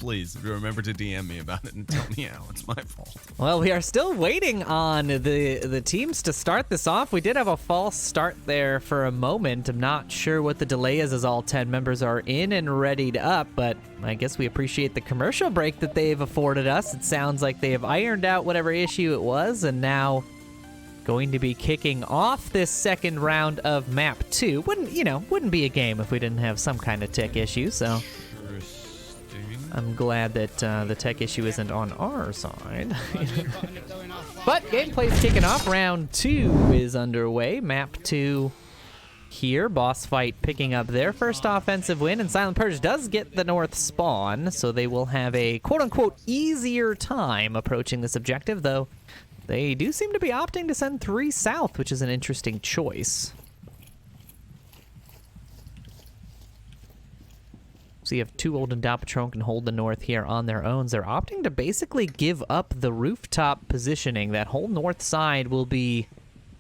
Please remember to DM me about it and tell me how it's my fault. Well, we are still waiting on the teams to start this off. We did have a false start there for a moment. I'm not sure what the delay is as all 10 members are in and readied up, but I guess we appreciate the commercial break that they've afforded us. It sounds like they have ironed out whatever issue it was, and now going to be kicking off this second round of map 2. Wouldn't be a game if we didn't have some kind of tech issue, so I'm glad that the tech issue isn't on our side. But gameplay's kicking off. Round 2 is underway. Map 2 here. Bossfight picking up their first offensive win, and Silent Purge does get the north spawn, so they will have a quote-unquote easier time approaching this objective, though they do seem to be opting to send 3 south, which is an interesting choice. So you have 2 old and Patron can hold the north here on their own. They're opting to basically give up the rooftop positioning. That whole north side will be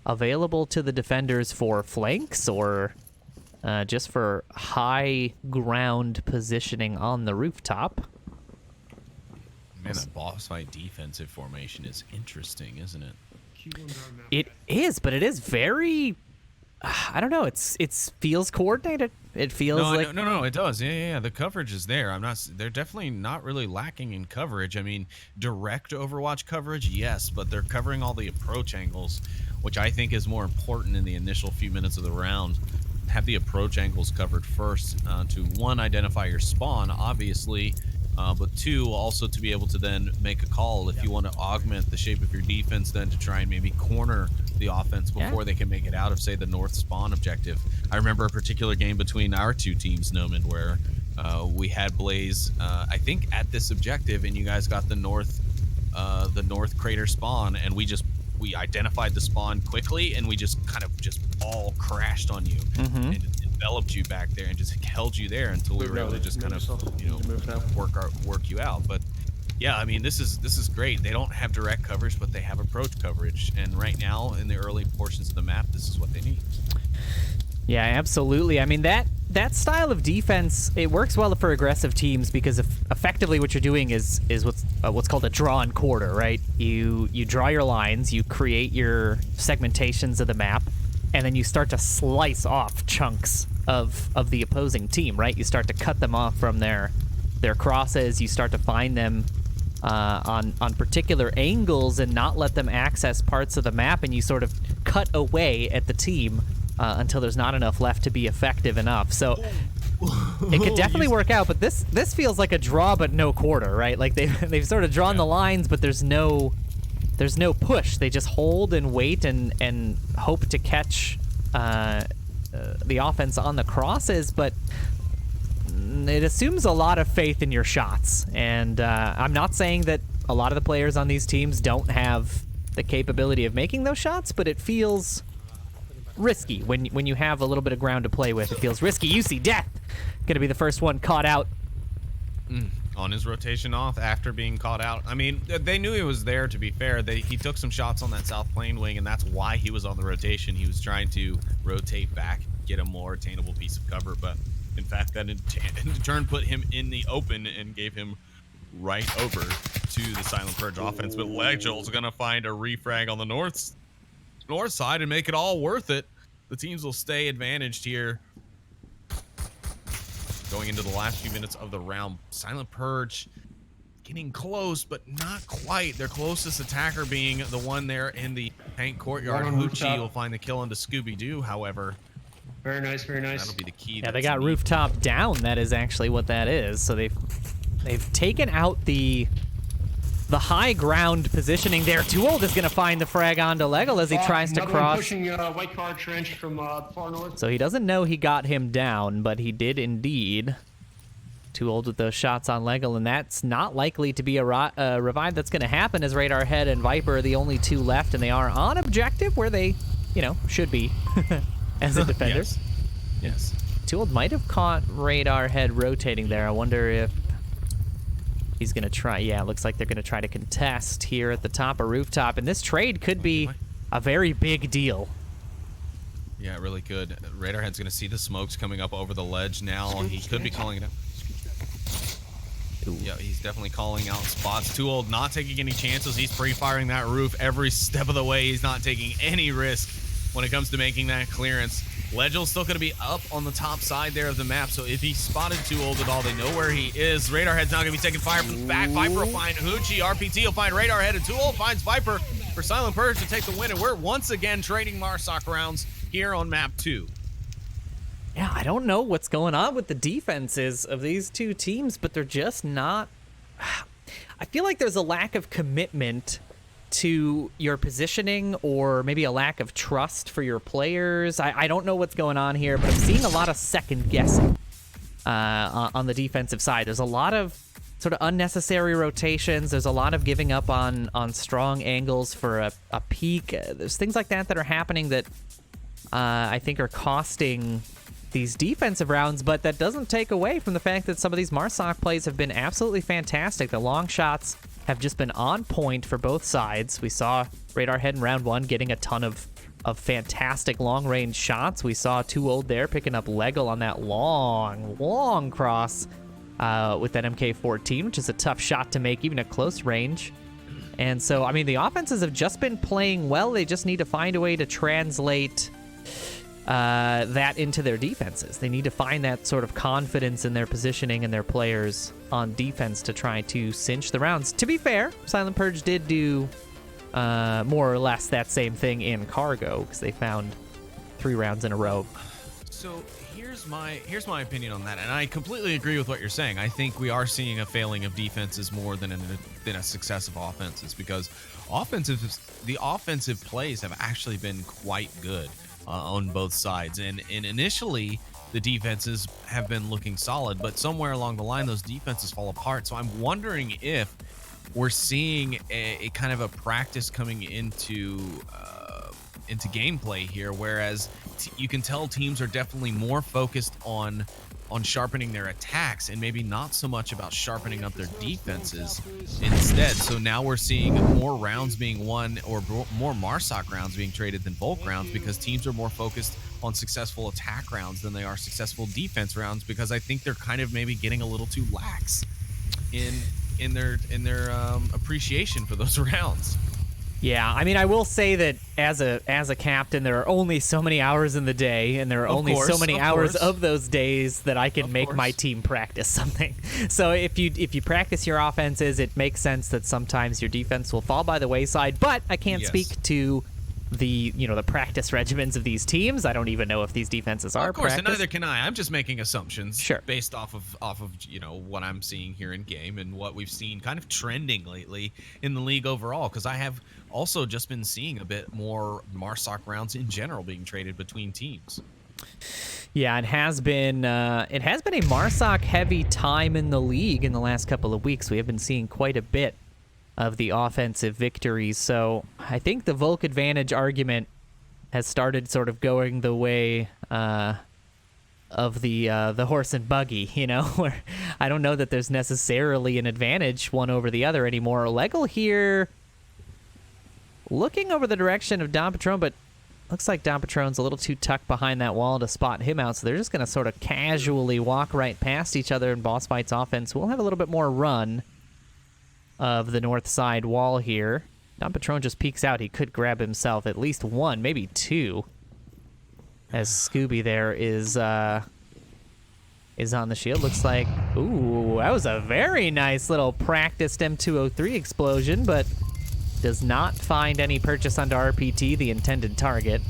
available to the defenders for flanks or just for high ground positioning on the rooftop. Man, that boss fight defensive formation is interesting, isn't it? It is, but it is very... I don't know. It feels coordinated. It feels like no. It does. Yeah. The coverage is there. They're definitely not really lacking in coverage. I mean, direct Overwatch coverage, yes, but they're covering all the approach angles, which I think is more important in the initial few minutes of the round. Have the approach angles covered first to, 1, identify your spawn, obviously, but 2, also to be able to then make a call if you want to augment the shape of your defense, then to try and maybe corner the offense before they can make it out of, say, the north spawn objective. I remember a particular game between our 2 teams, Noman, where we had Blaze, I think, at this objective, and you guys got the north crater spawn, and we identified the spawn quickly, and we just kind of all crashed on you and enveloped you back there and just held you there until we were able to just kind of work you out. But yeah, I mean, this is great. They don't have direct coverage, but they have approach coverage, and right now in the early portions of the map, this is what they need. Yeah, absolutely. I mean, that style of defense, it works well for aggressive teams because effectively what you're doing is what's called a draw and quarter, right? You draw your lines, you create your segmentations of the map, and then you start to slice off chunks of the opposing team, right? You start to cut them off from their crosses. You start to find them on particular angles and not let them access parts of the map, and you sort of cut away at the team until there's not enough left to be effective enough. So it could definitely work out, but this feels like a draw but no quarter, right? Like they've sort of drawn the lines, but there's no push. They just hold and wait and hope to catch the offense on the crosses, but it assumes a lot of faith in your shots. And I'm not saying that a lot of the players on these teams don't have the capability of making those shots, but it feels risky when you have a little bit of ground to play with. It feels risky. You see Death gonna be the first one caught out. On his rotation off after being caught out. I mean, they knew he was there, to be fair. He took some shots on that south plane wing, and that's why he was on the rotation. He was trying to rotate back, get a more attainable piece of cover, but in fact, that in turn put him in the open and gave him right over to the Silent Purge offense. But Legel's gonna find a refrag on the north side and make it all worth it. The teams will stay advantaged here going into the last few minutes of the round. Silent Purge getting close, but not quite. Their closest attacker being the one there in the tank courtyard. Hoochie will find the kill into Scooby-Doo, however. Very nice, very nice. That'll be the key. Yeah, they got rooftop down. That is actually what that is. So they've taken out the high ground positioning there. Too Old is going to find the frag onto Legel as he tries to cross. Pushing white car trench from far north. So he doesn't know he got him down, but he did indeed. Too Old with those shots on Legel, and that's not likely to be a revive that's going to happen, as Radar Head and Viper are the only two left, and they are on objective where they, should be as a defender. Yes. Too Old might have caught Radar Head rotating there. I wonder if he's going to try. Yeah, it looks like they're going to try to contest here at the top of rooftop, and this trade could be a very big deal. Yeah, really good. Radar Head's going to see the smokes coming up over the ledge now. He could be calling it out. Yeah, he's definitely calling out spots. Too Old not taking any chances. He's pre-firing that roof every step of the way. He's not taking any risk when it comes to making that clearance. Legel's still going to be up on the top side there of the map, so if he spotted Too Old at all, they know where he is. Radar Head's not going to be taking fire from the back. Viper will find Hoochie. RPT will find Radar Head, and Too Old finds Viper for Silent Purge to take the win, and we're once again trading Marsoc rounds here on map 2. Yeah, I don't know what's going on with the defenses of these two teams, but they're just not... I feel like there's a lack of commitment to your positioning, or maybe a lack of trust for your players. I don't know what's going on here, but I'm seeing a lot of second guessing on the defensive side. There's a lot of sort of unnecessary rotations. There's a lot of giving up on strong angles for a peak. There's things like that are happening that I think are costing these defensive rounds, but that doesn't take away from the fact that some of these Marsoc plays have been absolutely fantastic. The long shots have just been on point for both sides. We saw Radar Head in round 1 getting a ton of fantastic long-range shots. We saw Too Old there picking up Legel on that long cross with that MK14, which is a tough shot to make even at close range. And so, I mean, the offenses have just been playing well. They just need to find a way to translate that into their defenses. They need to find that sort of confidence in their positioning and their players on defense to try to cinch the rounds. To be fair, Silent Purge did do more or less that same thing in Cargo, because they found 3 rounds in a row. So here's my opinion on that, and I completely agree with what you're saying. I think we are seeing a failing of defenses more than a success of offenses, because the offensive plays have actually been quite good on both sides, and initially the defenses have been looking solid, but somewhere along the line those defenses fall apart. So I'm wondering if we're seeing a kind of a practice coming into gameplay here, whereas you can tell teams are definitely more focused on sharpening their attacks and maybe not so much about sharpening up their defenses instead. So now we're seeing more rounds being won, or more Marsoc rounds being traded than Volk rounds, because teams are more focused on successful attack rounds than they are successful defense rounds, because I think they're kind of maybe getting a little too lax in their appreciation for those rounds. Yeah, I mean, I will say that as a captain, there are only so many hours in the day, and there are only so many hours of those days that I can make my team practice something. So if you practice your offenses, it makes sense that sometimes your defense will fall by the wayside. But I can't speak to the the practice regimens of these teams. I don't even know if these defenses are. Of course, practiced. and neither can I. I'm just making assumptions Sure. based off of what I'm seeing here in game and what we've seen kind of trending lately in the league overall. Because I have also just been seeing a bit more Marsoc rounds in general being traded between teams. Yeah, it has been a Marsoc heavy time in the league in the last couple of weeks. We have been seeing quite a bit of the offensive victories. So I think the Volk advantage argument has started sort of going the way of the horse and buggy, where I don't know that there's necessarily an advantage one over the other anymore. Legel here looking over the direction of Don Patron, but looks like Don Patron's a little too tucked behind that wall to spot him out, so they're just going to sort of casually walk right past each other, and Bossfight's offense will have a little bit more run of the north side wall here. Don Patron just peeks out. He could grab himself at least one, maybe two, as Scooby there is on the shield. Looks like, ooh, that was a very nice little practiced M203 explosion, but does not find any purchase onto RPT, the intended target.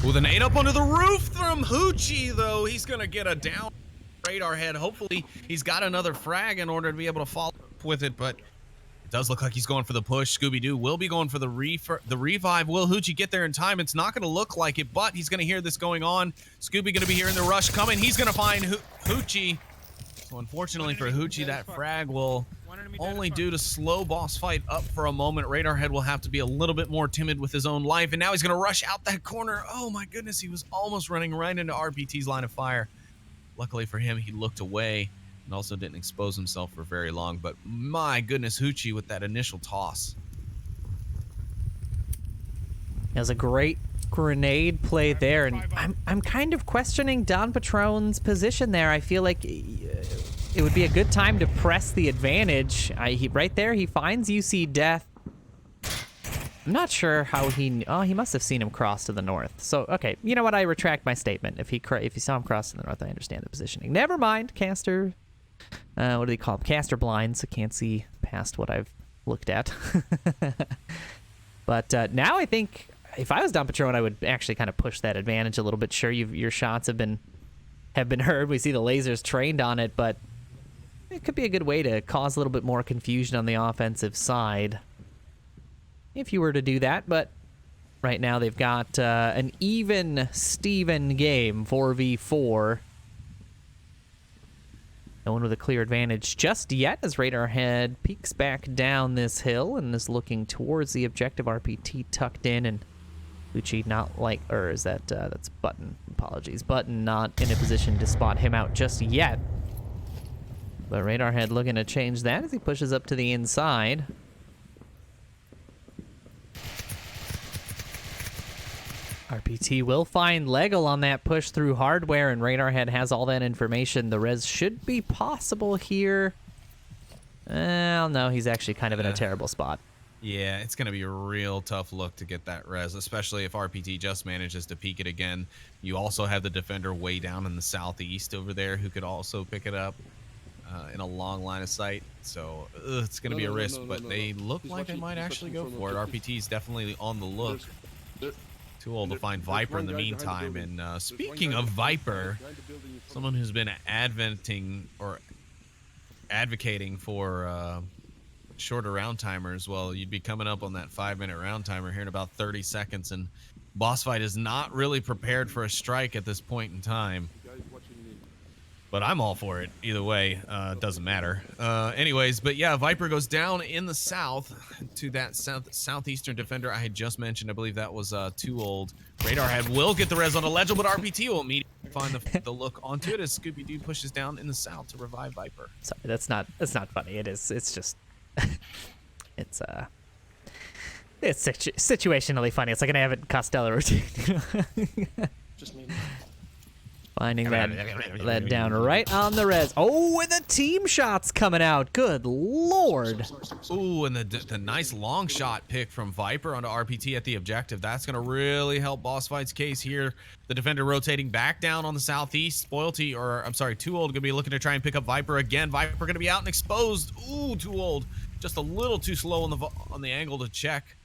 With an 8 up onto the roof from Hoochie, though, he's going to get a down radar head. Hopefully, he's got another frag in order to be able to follow up with it, but it does look like he's going for the push. Scooby-Doo will be going for the revive. Will Hoochie get there in time? It's not going to look like it, but he's going to hear this going on. Scooby going to be hearing the rush coming. He's going to find Hoochie. So unfortunately for Hoochie, that frag will only do to slow Bossfight up for a moment. Radarhead will have to be a little bit more timid with his own life, and now he's going to rush out that corner. Oh my goodness, he was almost running right into RPT's line of fire. Luckily for him, he looked away and also didn't expose himself for very long. But my goodness, Hoochie with that initial toss. It was a great grenade play there, and I'm kind of questioning Don Patron's position there. I feel like it would be a good time to press the advantage. Right there, he finds UC Death. I'm not sure how he must have seen him cross to the north. So, okay, you know what? I retract my statement. If he saw him cross to the north, I understand the positioning. Never mind, caster. What do they call them? Caster blinds. I can't see past what I've looked at. But now I think if I was Don Patron, I would actually kind of push that advantage a little bit. Sure, your shots have been heard. We see the lasers trained on it, but it could be a good way to cause a little bit more confusion on the offensive side if you were to do that. But right now they've got an even Steven game, 4v4. No one with a clear advantage just yet as Radarhead peeks back down this hill and is looking towards the objective. RPT tucked in, and Uchi not like, or is that, that's Button, apologies. Button not in a position to spot him out just yet. But Radarhead looking to change that as he pushes up to the inside. RPT will find Legel on that push through hardware, and Radarhead has all that information. The res should be possible here. Well, no, he's actually kind of in a terrible spot. Yeah, it's going to be a real tough look to get that res, especially if RPT just manages to peek it again. You also have the defender way down in the southeast over there who could also pick it up in a long line of sight. So it's going to be a risk, but they look like they might actually go for it. RPT is definitely on the look. Too old to find Viper in the meantime. And speaking of Viper, someone who's been advocating for shorter round timers, well, you'd be coming up on that 5-minute round timer here in about 30 seconds, and Bossfight is not really prepared for a strike at this point in time. But I'm all for it either way. Doesn't matter. Anyways, but yeah, Viper goes down in the south to that southeastern defender I had just mentioned. I believe that was Too Old. Radarhead will get the res on a Legel, but RPT will immediately find the look onto it as Scooby-Doo pushes down in the south to revive Viper. Sorry, that's not funny. It is. It's just it's situationally funny. It's like an Abbott and Costello routine. Just me. Finding that down right on the res. Oh, and the team shots coming out. Good lord. Ooh, and the nice long shot pick from Viper onto RPT at the objective. That's going to really help Bossfight's case here. The defender rotating back down on the southeast. Spoilty, or I'm sorry, Too Old going to be looking to try and pick up Viper again. Viper going to be out and exposed. Ooh, Too Old. Just a little too slow on the angle to check.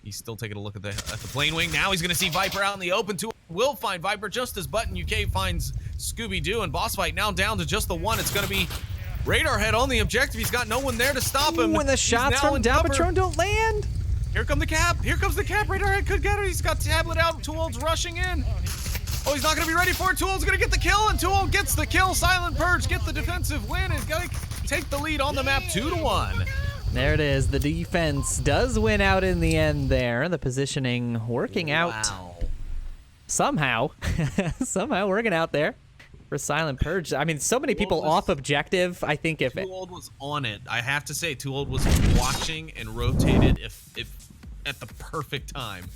He's still taking a look at the plane wing. Now he's going to see Viper out in the open. Too will find Viper just as Button UK finds Scooby-Doo, and Bossfight now down to just the one. It's going to be Radar Head on the objective. He's got no one there to stop him. When the shots from Down Patron don't land. Here comes the cap. Here comes the cap. Radar Head could get it. He's got Tablet out. Too Old's rushing in. Oh, he's not going to be ready for it. Too Old's going to get the kill, and Too Old gets the kill. Silent Purge get the defensive win. He's going to take the lead on the map 2-1. There it is. The defense does win out in the end there. The positioning working out somehow. Somehow working out there for Silent Purge. I mean, so many people off objective. I think if Too Old was on it, I have to say, Too Old was watching and rotated if at the perfect time.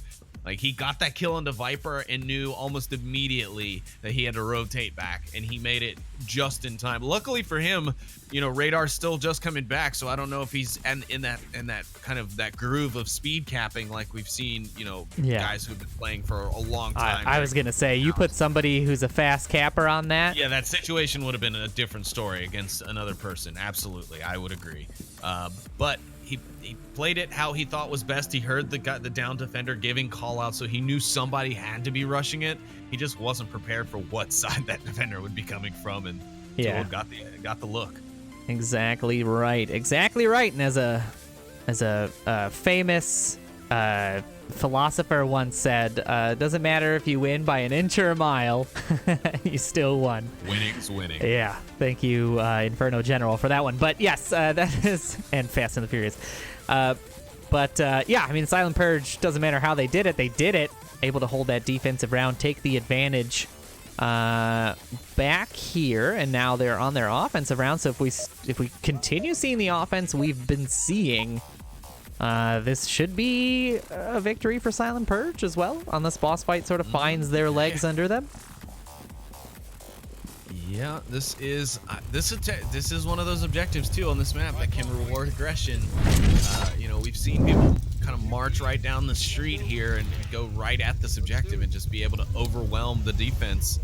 Like, he got that kill into Viper and knew almost immediately that he had to rotate back, and he made it just in time. Luckily for him, you know, Radar's still just coming back, so I don't know if he's in that kind of that groove of speed capping like we've seen, you know, guys who've been playing for a long time. I was gonna say, you put somebody who's a fast capper on that. Yeah, that situation would have been a different story against another person. Absolutely, I would agree. But he played it how he thought was best. He heard the down defender giving call out, so he knew somebody had to be rushing it. He just wasn't prepared for what side that defender would be coming from, and got the look. Exactly right. Exactly right. And as a famous philosopher once said, doesn't matter if you win by an inch or a mile, you still won. Winning's winning. Yeah. Thank you, Inferno General, for that one. But yes, that is, and Fast and the Furious. Yeah, I mean, Silent Purge, doesn't matter how they did it. They did it. Able to hold that defensive round, take the advantage back here, and now they're on their offensive round. So if we continue seeing the offense we've been seeing, this should be a victory for Silent Purge as well. Unless Bossfight sort of finds their legs under them. Yeah, this is one of those objectives too on this map that can reward aggression. You know, we've seen people kind of march right down the street here and go right at this objective and just be able to overwhelm the defense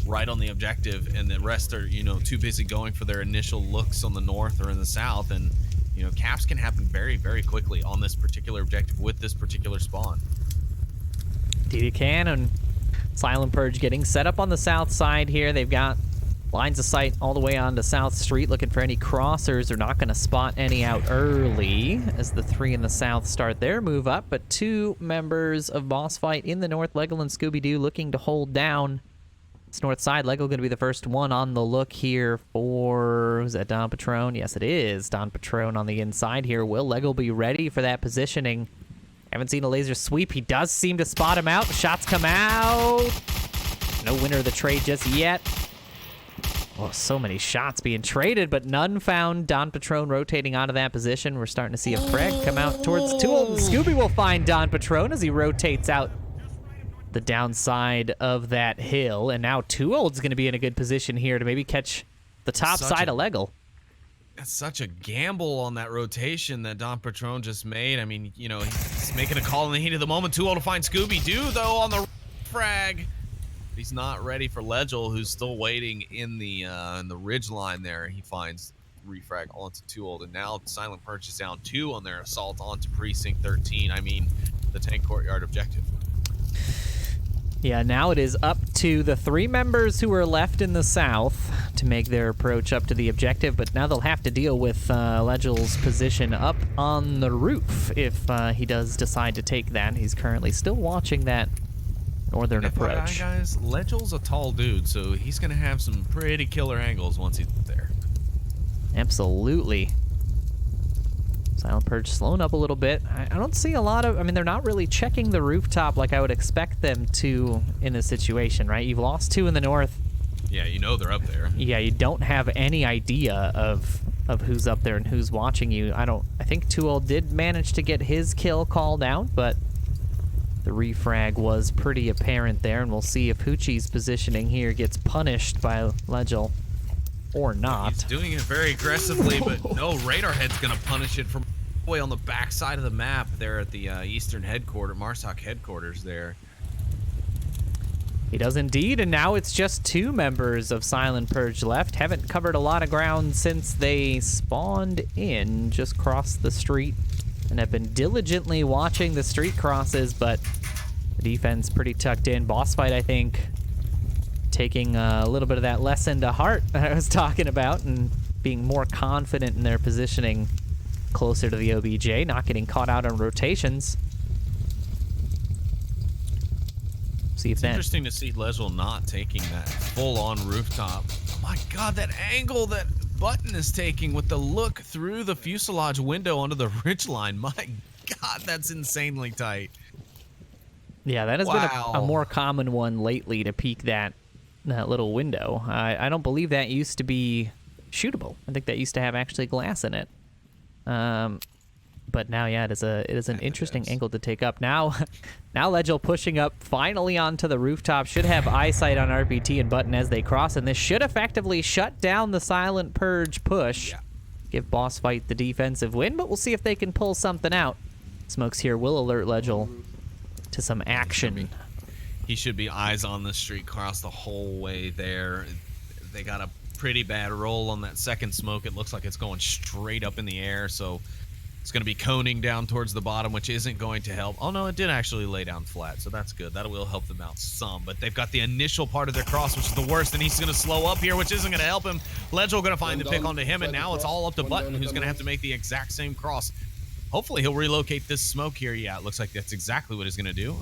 right on the objective, and the rest are, you know, too busy going for their initial looks on the north or in the south. And you know, caps can happen very, very quickly on this particular objective with this particular spawn. Indeed it can, and Silent Purge getting set up on the south side here. They've got lines of sight all the way onto South Street, looking for any crossers. They're not going to spot any out early as the three in the south start their move up, but two members of Bossfight in the north, Lego and Scooby-Doo, looking to hold down this north side. Lego going to be the first one on the look here for, is that Don Patron? Yes, it is Don Patron on the inside here. Will Lego be ready for that positioning? Haven't seen a laser sweep. He does seem to spot him out. The shots come out. No winner of the trade just yet. Oh, so many shots being traded, but none found. Don Patron rotating onto that position. We're starting to see a frag come out towards Too Old. Scooby will find Don Patron as he rotates out the downside of that hill. And now Too Old's going to be in a good position here to maybe catch the top side of Leggle. That's such a gamble on that rotation that Don Patron just made. I mean, you know, he's making a call in the heat of the moment. Too Old to find Scooby-Doo, though, on the frag. He's not ready for Legel, who's still waiting in the ridge line there. He finds refrag onto Too Old, and now Silent Purge is down 2 on their assault onto Precinct 13. I mean, the Tank Courtyard objective. Yeah, now it is up to the 3 members who are left in the south to make their approach up to the objective, but now they'll have to deal with Legel's position up on the roof if he does decide to take that. He's currently still watching that northern approach. Guys, Legel's a tall dude, so he's going to have some pretty killer angles once he's there. Absolutely. Silent Purge slowing up a little bit. I don't see a lot of... I mean, they're not really checking the rooftop like I would expect them to in this situation, right? You've lost 2 in the north. Yeah, you know they're up there. Yeah, you don't have any idea of who's up there and who's watching you. I think Too Old did manage to get his kill called out, but The refrag was pretty apparent there, and we'll see if Hoochie's positioning here gets punished by Legel or not. He's doing it very aggressively, but no, Radar Head's going to punish it from way on the back side of the map there at the eastern headquarters, Marsoc headquarters there. He does indeed, and now it's just 2 members of Silent Purge left. Haven't covered a lot of ground since they spawned in, just crossed the street, and have been diligently watching the street crosses, but the defense pretty tucked in. Bossfight, I think, taking a little bit of that lesson to heart that I was talking about and being more confident in their positioning closer to the OBJ, not getting caught out on rotations. See if It's interesting to see Legel not taking that full-on rooftop. Oh my god, that angle that Button is taking with the look through the fuselage window onto the ridgeline. My god, that's insanely tight. Yeah, that has been a more common one lately to peek that little window. I don't believe that used to be shootable. I think that used to have actually glass in it. But now, yeah, it is an interesting angle to take up. Now Legel pushing up finally onto the rooftop. Should have eyesight on RPT and Button as they cross, and this should effectively shut down the Silent Purge push. Yeah. Give Bossfight the defensive win, but we'll see if they can pull something out. Smokes here will alert Legel to some action. He should be eyes on the street cross the whole way there. They got a pretty bad roll on that second smoke. It looks like it's going straight up in the air, so it's going to be coning down towards the bottom, which isn't going to help. Oh, no, it did actually lay down flat, so that's good. That will help them out some, but they've got the initial part of their cross, which is the worst, and he's going to slow up here, which isn't going to help him. Legel going to find the pick onto him, and now it's all up to Button, who's going to have to make the exact same cross. Hopefully, he'll relocate this smoke here. Yeah, it looks like that's exactly what he's going to do.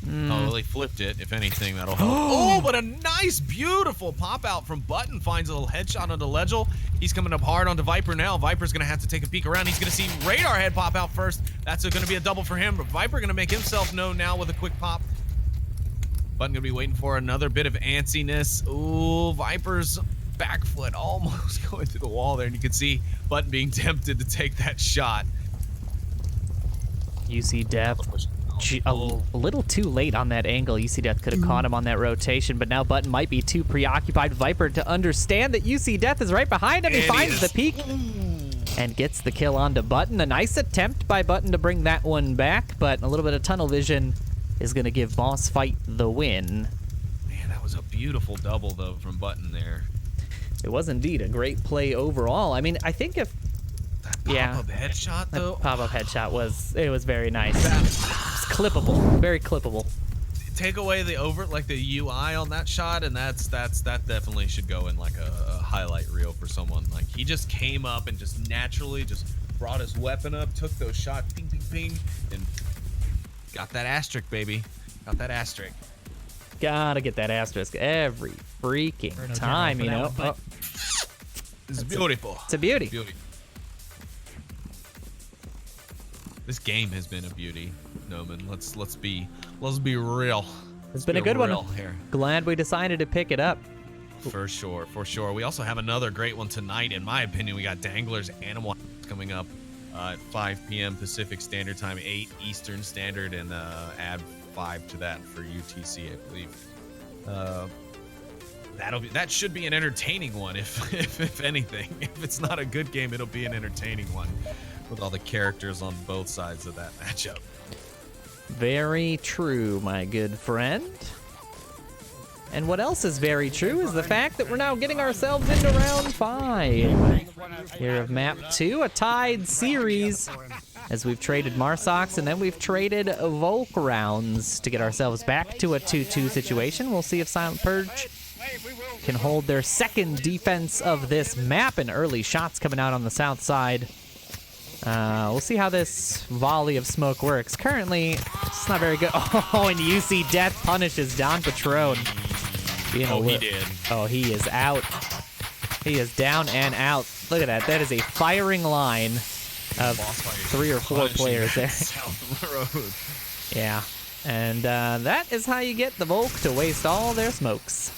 Oh, well, he flipped it. If anything, that'll help. Oh, but a nice, beautiful pop out from Button. Finds a little headshot onto Legel. He's coming up hard onto Viper now. Viper's going to have to take a peek around. He's going to see Radar Head pop out first. That's going to be a double for him. But Viper going to make himself known now with a quick pop. Button going to be waiting for another bit of antsiness. Ooh, Viper's back foot almost going through the wall there. And you can see Button being tempted to take that shot. UC Death a little too late on that angle. UC Death could have caught him on that rotation, but now Button might be too preoccupied with Viper to understand that UC Death is right behind him. He finds the peak and gets the kill onto Button. A nice attempt by Button to bring that one back, but a little bit of tunnel vision is going to give Bossfight the win. Man, that was a beautiful double, though, from Button there. It was indeed a great play overall. I mean, I think if... Pop-up headshot, though? Pop-up headshot was very nice. It's clippable, very clippable. Take away the the UI on that shot, and that definitely should go in like a highlight reel for someone. Like, he just came up and just naturally just brought his weapon up, took those shots, ping, ping, ping, and got that asterisk, baby. Got that asterisk. Gotta get that asterisk every freaking time, you know. It's beautiful. It's a beauty. This game has been a beauty, Noman. Let's be real. It's been a good one here. Glad we decided to pick it up. For sure, for sure. We also have another great one tonight. In my opinion, we got Dangler's Animal coming up at 5 p.m. Pacific Standard Time, 8 Eastern Standard, and add 5 to that for UTC, I believe. That should be an entertaining one, if anything. If it's not a good game, it'll be an entertaining one, with all the characters on both sides of that matchup. Very true, my good friend. And what else is very true is the fact that we're now getting ourselves into round 5 here of map 2, a tied series, as we've traded Marsocs and then we've traded Volk rounds to get ourselves back to a 2-2 situation. We'll see if Silent Purge can hold their second defense of this map, and early shots coming out on the south side. We'll see how this volley of smoke works. Currently, it's not very good. Oh, and UC Death punishes Don Patron. He did. Oh, he is out. He is down and out. Look at that. That is a firing line of 3 or 4 players there. South Road. Yeah. And that is how you get the Volk to waste all their smokes.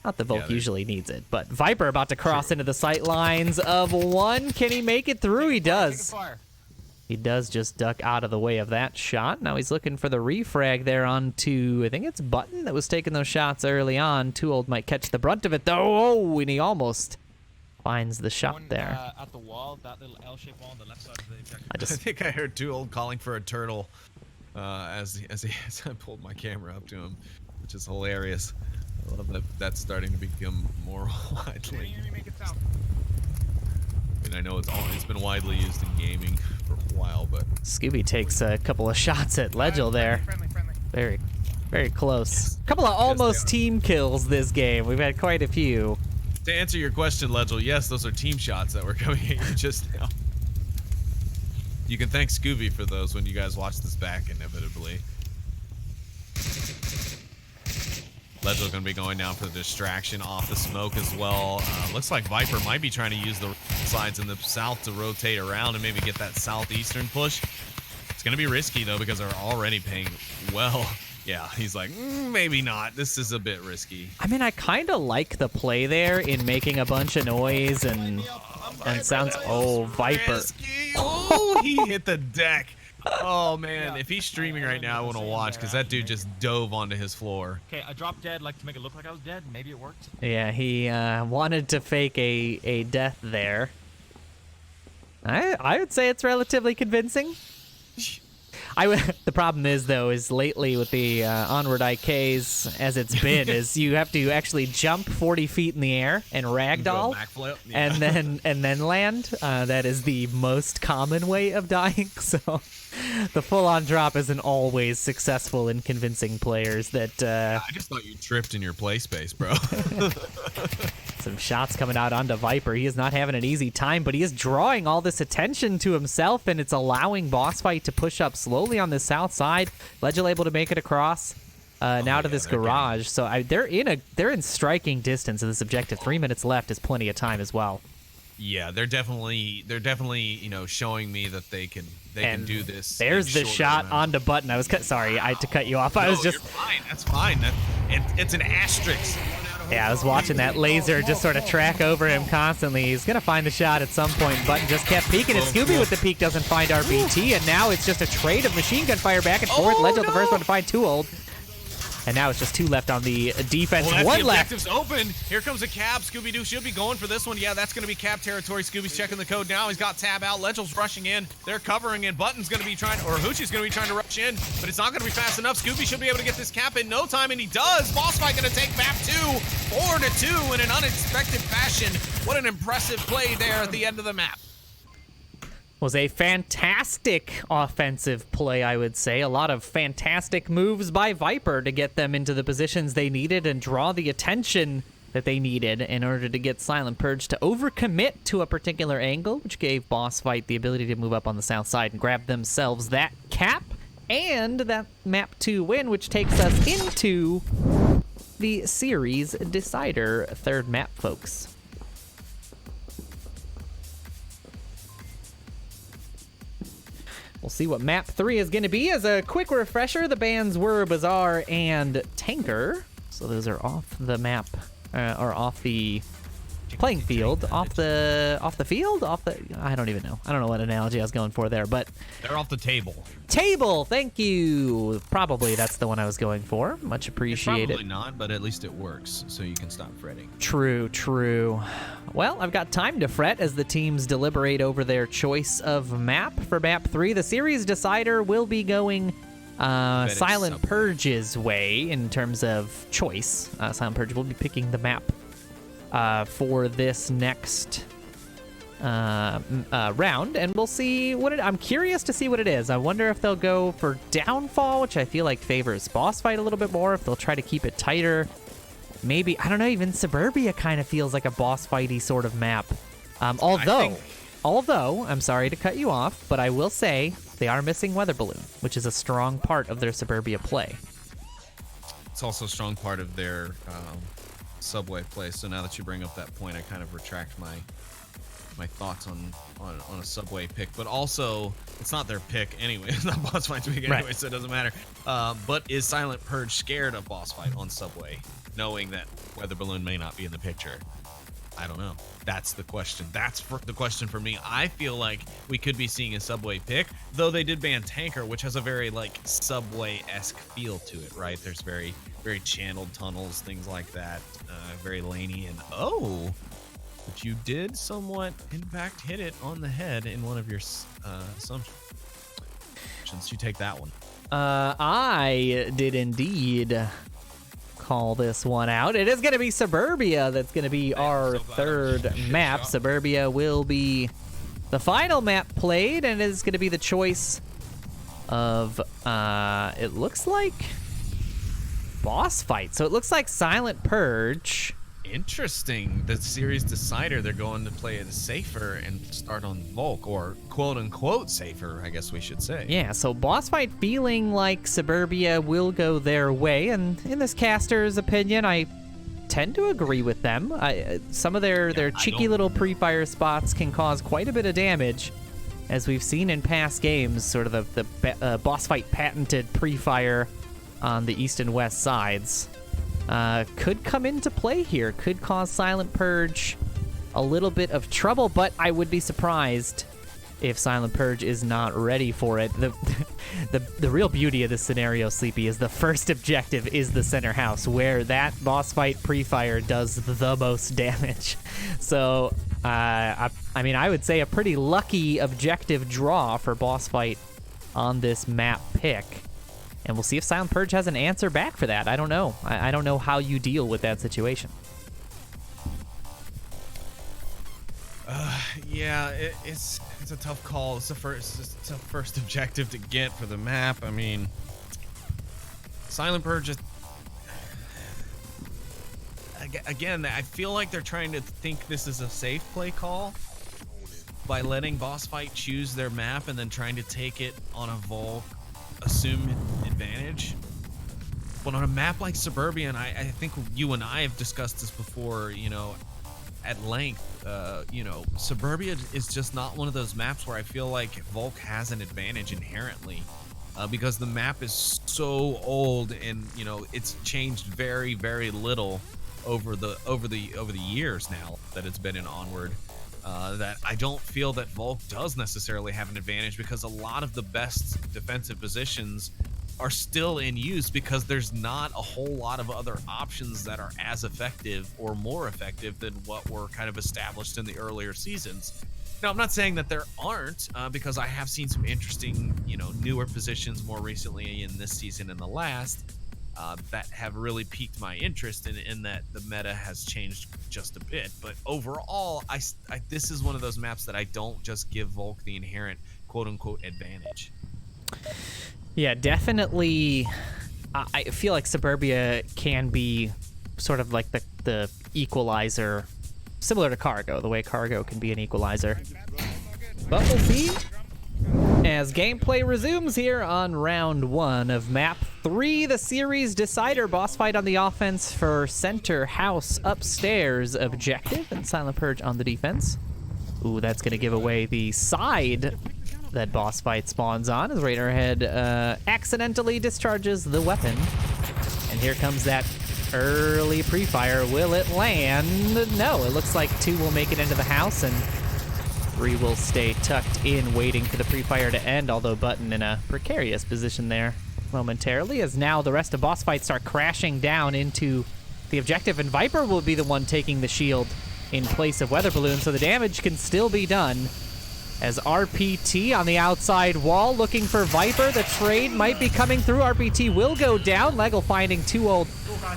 Not the Volk usually needs it, but Viper about to cross into the sight lines of 1. Can he make it through? He does. He does just duck out of the way of that shot. Now he's looking for the refrag there onto, I think it's Button that was taking those shots early on. Too Old might catch the brunt of it, though. Oh, and he almost finds the shot there. At the wall, that little L-shaped wall on the left side of the objective. I think I heard Too Old calling for a turtle as I pulled my camera up to him, which is hilarious. I love that that's starting to become more widely. I mean, I know it's been widely used in gaming for a while, but Scooby takes a couple of shots at Legel there. Friendly. Very close. A couple of almost team kills this game. We've had quite a few. to answer your question, Legel, yes, those are team shots that were coming at you just now. You can thank Scooby for those when you guys watch this back, inevitably. Legel's going to be going down for the distraction off the smoke as well. Looks like Viper might be trying to use the sides in the south to rotate around and maybe get that southeastern push. It's going to be risky, though, because they're already paying well. Yeah, he's like, maybe not. This is a bit risky. I mean, I kind of like the play there in making a bunch of noise and sounds. Oh, Viper. Risky. Oh, he hit the deck. Oh, man. If he's streaming right now, I want to watch because that dude just dove onto his floor. Okay, I dropped dead like to make it look like I was dead. Maybe it worked. Yeah, he wanted to fake a death there. I would say it's relatively convincing. The problem is, though, is lately with the Onward IKs, as it's been, is you have to actually jump 40 feet in the air and ragdoll, Yeah. and then land. That is the most common way of dying. So the full-on drop isn't always successful in convincing players that. I just thought you tripped in your play space, bro. Some shots coming out onto Viper. He is not having an easy time, but he is drawing all this attention to himself, and it's allowing Bossfight to push up slowly on the south side. Legel able to make it across now to this garage. So they're in striking distance of this objective. 3 minutes left is plenty of time as well. Yeah, they're definitely showing me that they can do this. There's the shot onto Button. I was sorry, I had to cut you off. I was just you're fine. That's fine. It's an asterisk. Yeah, I was watching that laser just sort of track over him constantly. He's going to find the shot at some point. Button just kept peeking, and Scooby with the peek doesn't find RBT, and now it's just a trade of machine gun fire back and forth. Legel, the first one to find Too Old. And now it's just two left on the defense. Well, one the left. objective's open. Here comes a cab. Scooby-Doo should be going for this one. Yeah, that's going to be cab territory. Scooby's checking the code now. He's got tab out. Legel's rushing in. They're covering in. Button's going to be trying, or Hoochie's going to be trying to rush in, but it's not going to be fast enough. Scooby should be able to get this cap in no time, and he does. Bossfight going to take map 2, 4-2 in an unexpected fashion. What an impressive play there at the end of the map. Was a fantastic offensive play, I would say. A lot of fantastic moves by Viper to get them into the positions they needed and draw the attention that they needed in order to get Silent Purge to overcommit to a particular angle, which gave Bossfight the ability to move up on the south side and grab themselves that cap and that map 2 win, which takes us into the series decider third map, folks. We'll see what map 3 is going to be. As a quick refresher, the bands were Bazaar and Tanker. So those are off the map, or off the playing field, off the field, I don't even know. I don't know what analogy I was going for there, but They're off the table. Table, thank you. Probably that's the one I was going for. Much appreciated. Probably not, but at least it works, so you can stop fretting. True. Well, I've got time to fret as the teams deliberate over their choice of map. For map 3, the series decider will be going Silent Purge's way in terms of choice. Silent Purge will be picking the map for this next round, and we'll see what I'm curious to see what it is. I wonder if they'll go for Downfall, which I feel like favors Bossfight a little bit more, if they'll try to keep it tighter. Maybe, I don't know, even Suburbia kind of feels like a Bossfighty sort of map. Although, I'm sorry to cut you off, but I will say they are missing Weather Balloon, which is a strong part of their Suburbia play. It's also a strong part of their subway play. So now that you bring up that point, I kind of retract my thoughts on a subway pick. But also, it's not their pick anyway. It's not Bossfight's pick anyway, right. So it doesn't matter. But is Silent Purge scared of Bossfight on subway, knowing that Weather Balloon may not be in the picture? I don't know. That's the question. That's the question for me. I feel like we could be seeing a Subway pick, though they did ban Tanker, which has a very like Subway-esque feel to it, right? There's very channeled tunnels, things like that, very laney. And but you did somewhat, in fact, hit it on the head in one of your assumptions. You take that one. I did indeed call this one out. It is going to be Suburbia. That's going to be our third map. Suburbia will be the final map played, and it is going to be the choice of, it looks like Bossfight. So it looks like Silent Purge. Interesting. The series decider, they're going to play it safer and start on Volk, or quote-unquote safer, I guess we should say. Yeah, so Bossfight feeling like Suburbia will go their way, and in this caster's opinion, I tend to agree with them. Some of their cheeky little pre-fire spots can cause quite a bit of damage, as we've seen in past games, sort of the Bossfight patented pre-fire on the east and west sides. Could come into play here, could cause Silent Purge a little bit of trouble, but I would be surprised if Silent Purge is not ready for it. The real beauty of this scenario, Sleepy, is the first objective is the center house, where that boss fight pre-fire does the most damage. So, I mean, I would say a pretty lucky objective draw for boss fight on this map pick. And we'll see if Silent Purge has an answer back for that. I don't know. I don't know how you deal with that situation. Yeah, it's a tough call. It's a first objective to get for the map. I mean, Silent Purge. Again, I feel like they're trying to think this is a safe play call by letting Bossfight choose their map and then trying to take it on a Volk assume advantage. But on a map like Suburbia, and I think you and I have discussed this before, you know, at length, you know, Suburbia is just not one of those maps where I feel like Volk has an advantage inherently, because the map is so old and, you know, it's changed very, very little over the years now that it's been in Onward. That I don't feel that Volk does necessarily have an advantage, because a lot of the best defensive positions are still in use because there's not a whole lot of other options that are as effective or more effective than what were kind of established in the earlier seasons. Now, I'm not saying that there aren't, because I have seen some interesting, you know, newer positions more recently in this season and the last, that have really piqued my interest in that the meta has changed just a bit. But overall, this is one of those maps that I don't just give Volk the inherent quote-unquote advantage. Yeah, definitely. I feel like Suburbia can be sort of like the equalizer, similar to Cargo, the way Cargo can be an equalizer. But we'll see as gameplay resumes here on round 1 of map 3, the series decider. Bossfight on the offense for center house upstairs objective, and Silent Purge on the defense. Ooh, that's going to give away the side that Bossfight spawns on, as Raiderhead accidentally discharges the weapon. And here comes that early pre-fire. Will it land? No, it looks like 2 will make it into the house, and 3 will stay tucked in, waiting for the pre-fire to end, although Button in a precarious position there momentarily, as now the rest of Bossfight start crashing down into the objective, and Viper will be the one taking the shield in place of Weather Balloon, so the damage can still be done. As RPT on the outside wall looking for Viper. The trade might be coming through. RPT will go down. Legel finding 2 old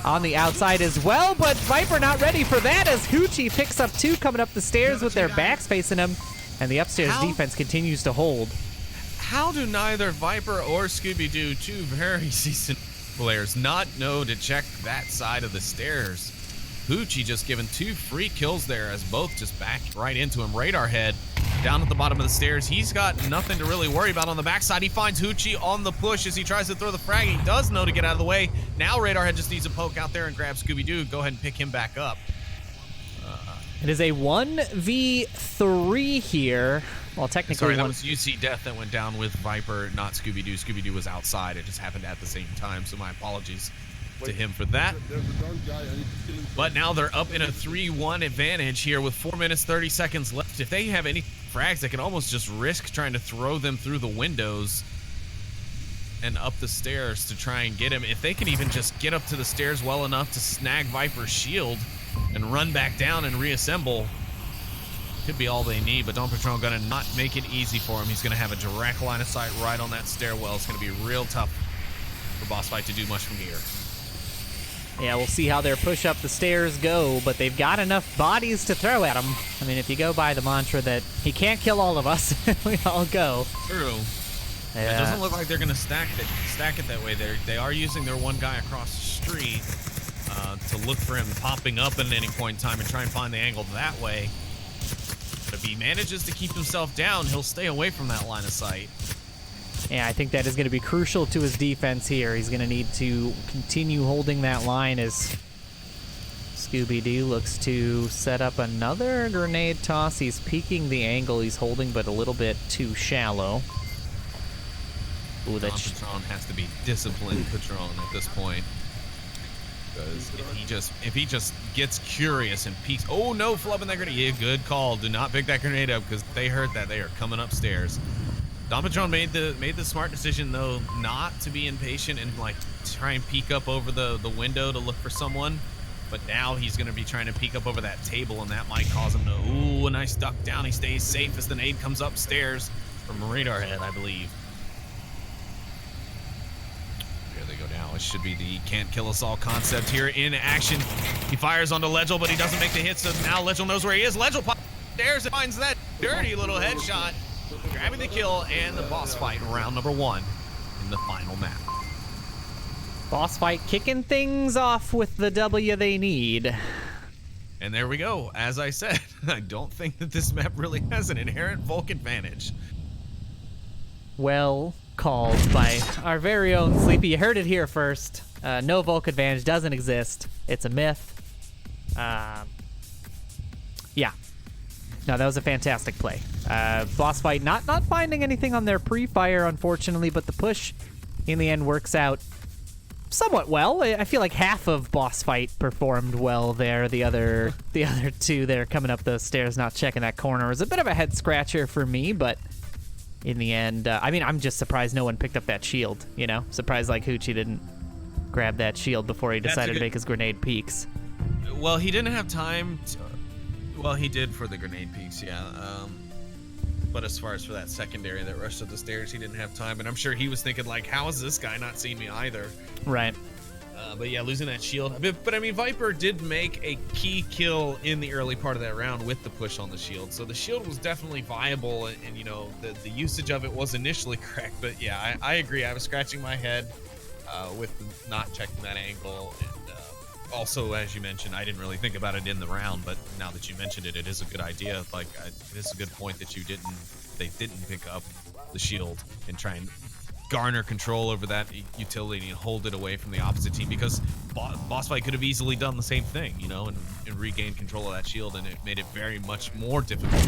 on the outside as well, but Viper not ready for that, as Hoochie picks up 2 coming up the stairs with their backs facing him, and the upstairs defense continues to hold. How do neither Viper or Scooby-Doo, 2 very seasoned players, not know to check that side of the stairs? Hoochie just given 2 free kills there, as both just backed right into him. Radarhead down at the bottom of the stairs. He's got nothing to really worry about on the backside. He finds Hoochie on the push as he tries to throw the frag. He does know to get out of the way. Now Radarhead just needs a poke out there and grab Scooby-Doo. Go ahead and pick him back up. It is a 1v3 here. Well, technically, sorry, that was UC Death that went down with Viper, not Scooby-Doo. Scooby-Doo was outside. It just happened at the same time, so my apologies. to him for that. But now they're up in a 3-1 advantage here with 4 minutes 30 seconds left. If they have any frags, they can almost just risk trying to throw them through the windows and up the stairs to try and get him. If they can even just get up to the stairs well enough to snag Viper's shield and run back down and reassemble, could be all they need. But Don Patron gonna not make it easy for him. He's gonna have a direct line of sight right on that stairwell. It's gonna be real tough for Bossfight to do much from here. Yeah, we'll see how their push up the stairs go, but they've got enough bodies to throw at him. I mean, if you go by the mantra that he can't kill all of us, we all go. True. Yeah. It doesn't look like they're gonna stack it that way. They are using their one guy across the street to look for him popping up at any point in time and try and find the angle that way. But if he manages to keep himself down, he'll stay away from that line of sight. Yeah, I think that is going to be crucial to his defense here. He's going to need to continue holding that line as Scooby-Doo looks to set up another grenade toss. He's peeking the angle he's holding, but a little bit too shallow. Ooh, that Patron has to be disciplined Patron at this point. Because if he just gets curious and peeks, oh no, flubbing that grenade. Yeah, good call. Do not pick that grenade up because they heard that. They are coming upstairs. Don Patron made the smart decision though not to be impatient and like try and peek up over the window to look for someone. But now he's gonna be trying to peek up over that table, and that might cause him to ooh, a nice duck down. He stays safe as the nade comes upstairs from radar head, I believe. There they go now. It should be the can't kill us all concept here in action. He fires onto Legel, but he doesn't make the hit, so now Legel knows where he is. Legel pops upstairs and finds that dirty little headshot, grabbing the kill and the boss fight in round number 1 in the final map. Bossfight kicking things off with the W they need. And there we go. As I said, I don't think that this map really has an inherent Volk advantage. Well called by our very own Sleepy. You heard it here first. No Volk advantage doesn't exist. It's a myth. Yeah. No, that was a fantastic play. Bossfight not finding anything on their pre-fire, unfortunately, but the push in the end works out somewhat well. I feel like half of Bossfight performed well there. The other two there coming up the stairs, not checking that corner, was a bit of a head scratcher for me, but in the end, I mean, I'm just surprised no one picked up that shield, you know? Surprised like Hoochie didn't grab that shield before he decided to make his grenade peeks. Well, he didn't have time to, well, he did for the grenade peeks, yeah. But as far as for that secondary that rushed up the stairs, he didn't have time. And I'm sure he was thinking, like, how is this guy not seeing me either? Right. But yeah, losing that shield. But I mean, Viper did make a key kill in the early part of that round with the push on the shield. So the shield was definitely viable, and you know, the usage of it was initially correct. But yeah, I agree. I was scratching my head with not checking that angle. And also, as you mentioned, I didn't really think about it in the round, but now that you mentioned it, it is a good idea. Like, it is a good point that they didn't pick up the shield and try and garner control over that utility and hold it away from the opposite team, because Bossfight could have easily done the same thing, you know, and regained control of that shield, and it made it very much more difficult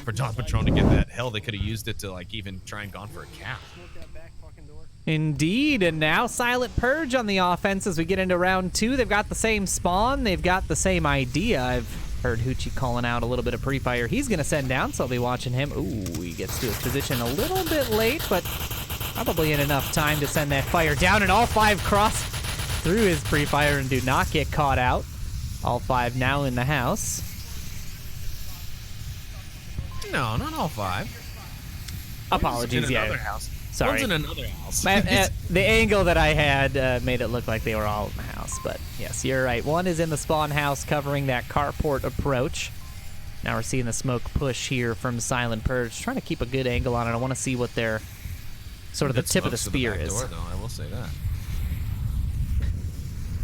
for Don Patron to get that. Hell, they could have used it to like even try and gone for a cap. Indeed, and now Silent Purge on the offense as we get into round 2. They've got the same spawn, they've got the same idea. I've heard Hoochie calling out a little bit of pre-fire he's going to send down, so I'll be watching him. Ooh, he gets to his position a little bit late, but probably in enough time to send that fire down, and all 5 cross through his pre-fire and do not get caught out. All 5 now in the house. No, not all 5. Apologies, yeah. Another house. Sorry. One's in another house. The angle that I had made it look like they were all in the house, but yes, you're right. One is in the spawn house covering that carport approach. Now we're seeing the smoke push here from Silent Purge, trying to keep a good angle on it. I want to see what their sort of the tip of the spear is. Door, though, I will say that.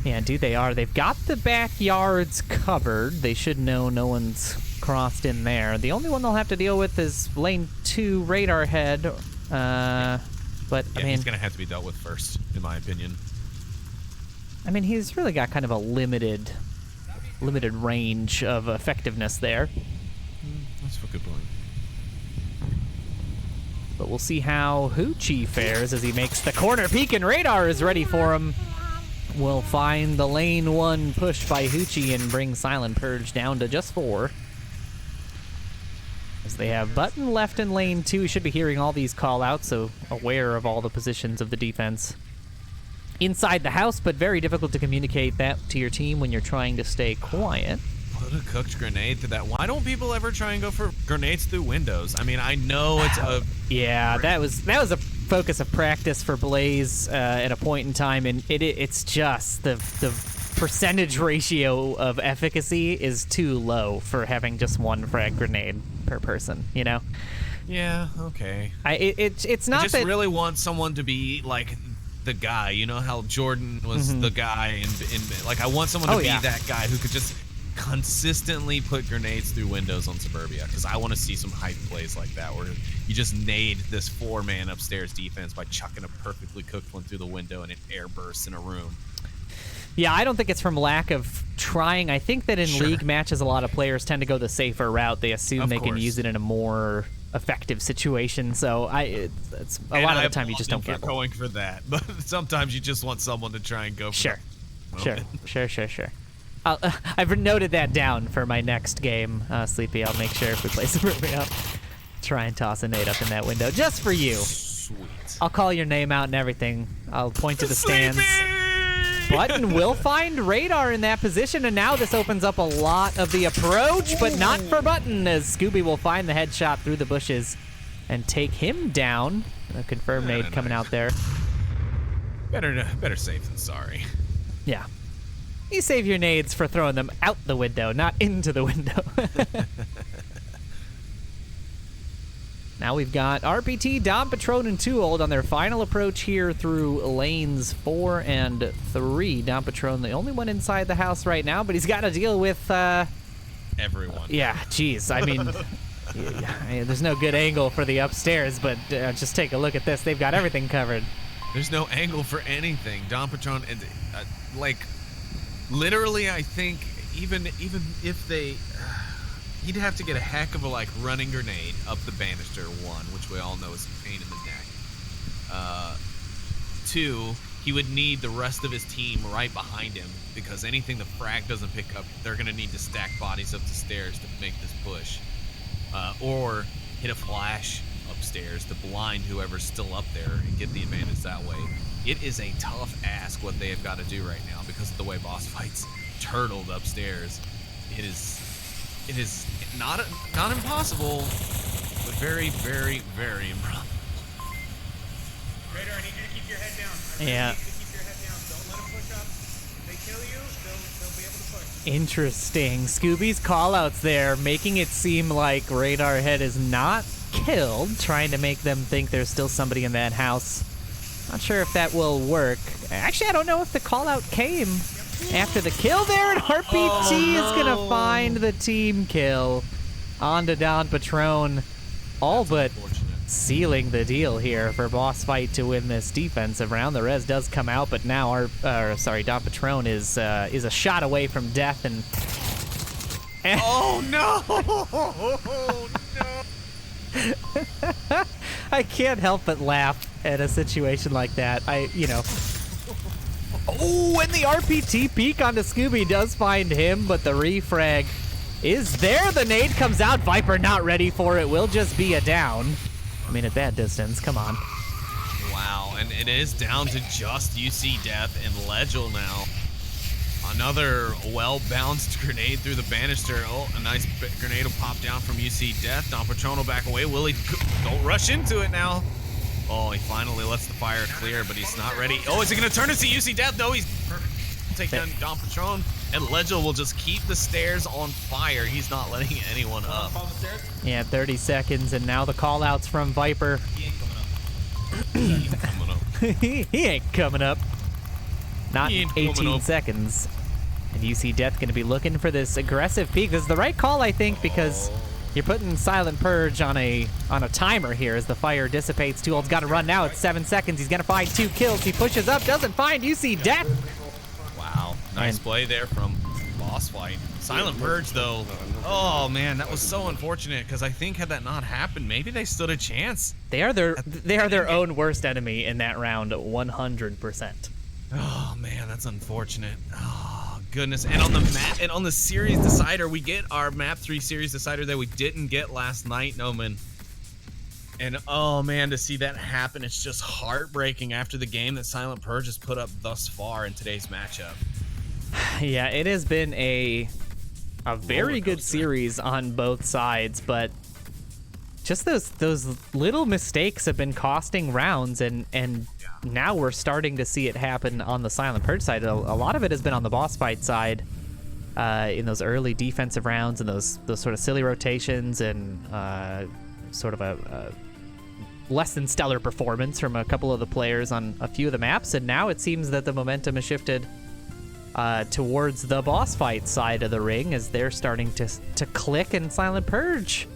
Yeah, dude, they are. They've got the backyards covered. They should know no one's crossed in there. The only one they'll have to deal with is lane 2 radar head. But Yeah, I mean, he's gonna have to be dealt with first, in my opinion. I mean, he's really got kind of a limited range of effectiveness there. That's a good point. But we'll see how Hoochie fares as he makes the corner peek, and radar is ready for him. will find the lane 1 push by Hoochie and bring Silent Purge down to just 4. As they have Button left in lane 2, should be hearing all these call-outs, so aware of all the positions of the defense inside the house, but very difficult to communicate that to your team when you're trying to stay quiet. Put a cooked grenade through that. Why don't people ever try and go for grenades through windows? I mean, I know it's a... Yeah, that was a focus of practice for Blaze at a point in time, and it's just the percentage ratio of efficacy is too low for having just 1 frag grenade per person, you know? Yeah, okay. It's not I just that... really want someone to be like the guy. You know how Jordan was the guy, and like I want someone to be that guy who could just consistently put grenades through windows on Suburbia, because I want to see some hype plays like that where you just nade this 4-man upstairs defense by chucking a perfectly cooked one through the window and it air bursts in a room. Yeah, I don't think it's from lack of trying. I think that in league matches, a lot of players tend to go the safer route. They assume they can use it in a more effective situation. So it's a lot of the time you just don't get going for that. But sometimes you just want someone to try and go for Sure. I've noted that down for my next game, Sleepy. I'll make sure if we play Suburbia, try and toss a nade up in that window just for you. Sweet. I'll call your name out and everything. I'll point to the stands. Button will find Radar in that position, and now this opens up a lot of the approach, but not for Button, as Scooby will find the headshot through the bushes and take him down. A confirmed nade coming out there. Better safe than sorry. Yeah. You save your nades for throwing them out the window, not into the window. Now we've got RPT, Dom Patron, and 2old on their final approach here through lanes 4 and 3. Dom Patron, the only one inside the house right now, but he's got to deal with... everyone. Yeah, geez. I mean, there's no good angle for the upstairs, but just take a look at this. They've got everything covered. There's no angle for anything. Dom Patron, like, literally, I think, even if they... He'd have to get a heck of a running grenade up the banister, 1, which we all know is a pain in the neck. 2, he would need the rest of his team right behind him, because anything the frag doesn't pick up, they're going to need to stack bodies up the stairs to make this push. Or hit a flash upstairs to blind whoever's still up there and get the advantage that way. It is a tough ask what they have got to do right now because of the way Bossfight's turtled upstairs. It is not impossible, but very, very, very improbable. Radar, I need you to keep your head down. I Yeah. need you to keep your head down. Don't let them push up. If they kill you, they'll be able to push. Interesting. Scooby's callouts there, making it seem like Radar Head is not killed, trying to make them think there's still somebody in that house. Not sure if that will work. Actually, I don't know if the callout came after the kill there, and RPT is going to find the team kill onto Don Patron. All but sealing the deal here for Bossfight to win this defensive round. The res does come out, but now Don Patron is a shot away from death, and Oh no! No! I can't help but laugh at a situation like that. Oh, and the RPT peek onto Scooby does find him, but the refrag is there. The nade comes out. Viper not ready for it. Will just be a down. I mean, at that distance, come on. Wow, and it is down to just UC Death and Legel now. Another well-bounced grenade through the banister. Oh, a nice grenade will pop down from UC Death. Don Patron will back away. Willie, don't rush into it now. Oh, he finally lets the fire clear, but he's not ready. Oh, is he going to turn it to UC Death? No, he's take down Don Patron, and Legel will just keep the stairs on fire. He's not letting anyone up. Yeah, 30 seconds, and now the call-outs from Viper. He ain't coming up. He ain't coming up. Not He in ain't coming 18 up. seconds. And UC Death going to be looking for this aggressive peak. This is the right call, I think, because you're putting Silent Purge on a timer here as the fire dissipates. 2old's got to run now. It's 7 seconds. He's going to find 2 kills. He pushes up, doesn't find UC Death. Wow, nice play there from Bossfight. Silent Purge, though. Oh, man, that was so unfortunate, because I think had that not happened, maybe they stood a chance. They are their own worst enemy in that round, 100%. Oh, man, that's unfortunate. Oh goodness. And on the map and on the series decider, we get our map 3 series decider that we didn't get last night, Noman. And oh man, to see that happen, it's just heartbreaking after the game that Silent Purge has put up thus far in today's matchup. Yeah, it has been a very good series on both sides, but just those little mistakes have been costing rounds, and now we're starting to see it happen on the Silent Purge side. A lot of it has been on the Bossfight side in those early defensive rounds and those sort of silly rotations and sort of a less than stellar performance from a couple of the players on a few of the maps, and now it seems that the momentum has shifted towards the Bossfight side of the ring as they're starting to click, and Silent Purge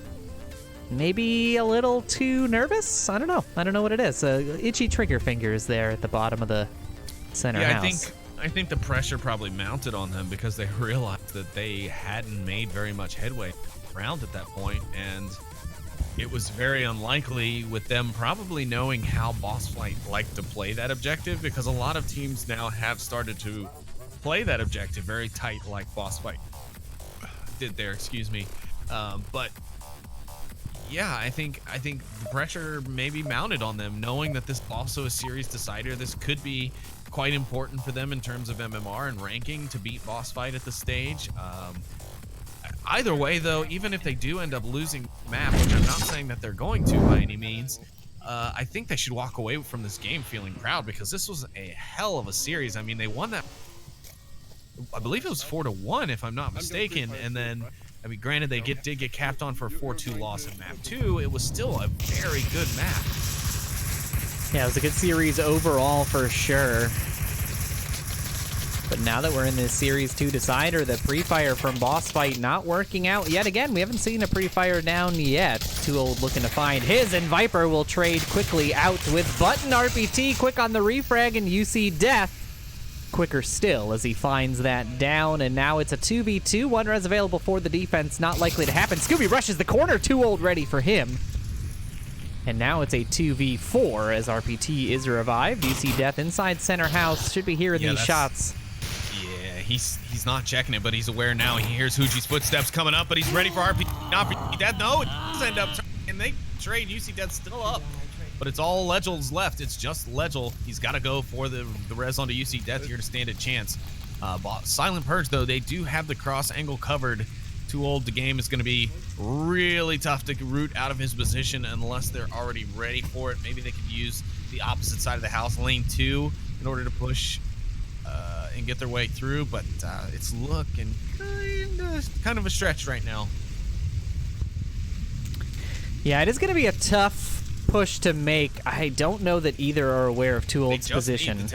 maybe a little too nervous. I don't know what it is. Itchy trigger fingers there at the bottom of the center house. I think the pressure probably mounted on them because they realized that they hadn't made very much headway around at that point, and it was very unlikely with them probably knowing how Bossfight liked to play that objective, because a lot of teams now have started to play that objective very tight like Bossfight did there, excuse me. But yeah, I think the pressure maybe mounted on them, knowing that this is also a series decider. This could be quite important for them in terms of MMR and ranking to beat Bossfight at the stage. Either way, though, even if they do end up losing the map, which I'm not saying that they're going to by any means, I think they should walk away from this game feeling proud, because this was a hell of a series. I mean, they won that, I believe it was 4-1 if I'm not mistaken, and then, I mean, granted, they did get capped on for a 4-2 loss in map 2. It was still a very good map. Yeah, it was a good series overall for sure. But now that we're in this Series 2 decider, the pre-fire from Bossfight not working out yet again. We haven't seen a pre-fire down yet. Too Old looking to find his, and Viper will trade quickly out with Button. RPT quick on the refrag, and UC Death quicker still as he finds that down, and now it's a 2v2. One res available for the defense, not likely to happen. Scooby rushes the corner, Too Old ready for him. And now it's a 2v4 as RPT is revived. UC Death inside center house, should be hearing these shots. Yeah, he's not checking it, but he's aware now. He hears Hoochie's footsteps coming up, but he's ready for RPT Death. No, it does end up turning, and they trade. UC Death still up, but it's all Legel's left. It's just Legel. He's got to go for the res onto UC Death here to stand a chance. Silent Purge, though, they do have the cross angle covered. Too Old, the game is going to be really tough to root out of his position unless they're already ready for it. Maybe they could use the opposite side of the house, lane 2, in order to push and get their way through, but it's looking kind of a stretch right now. Yeah, it is going to be a tough push to make. I don't know that either are aware of Too Old's position.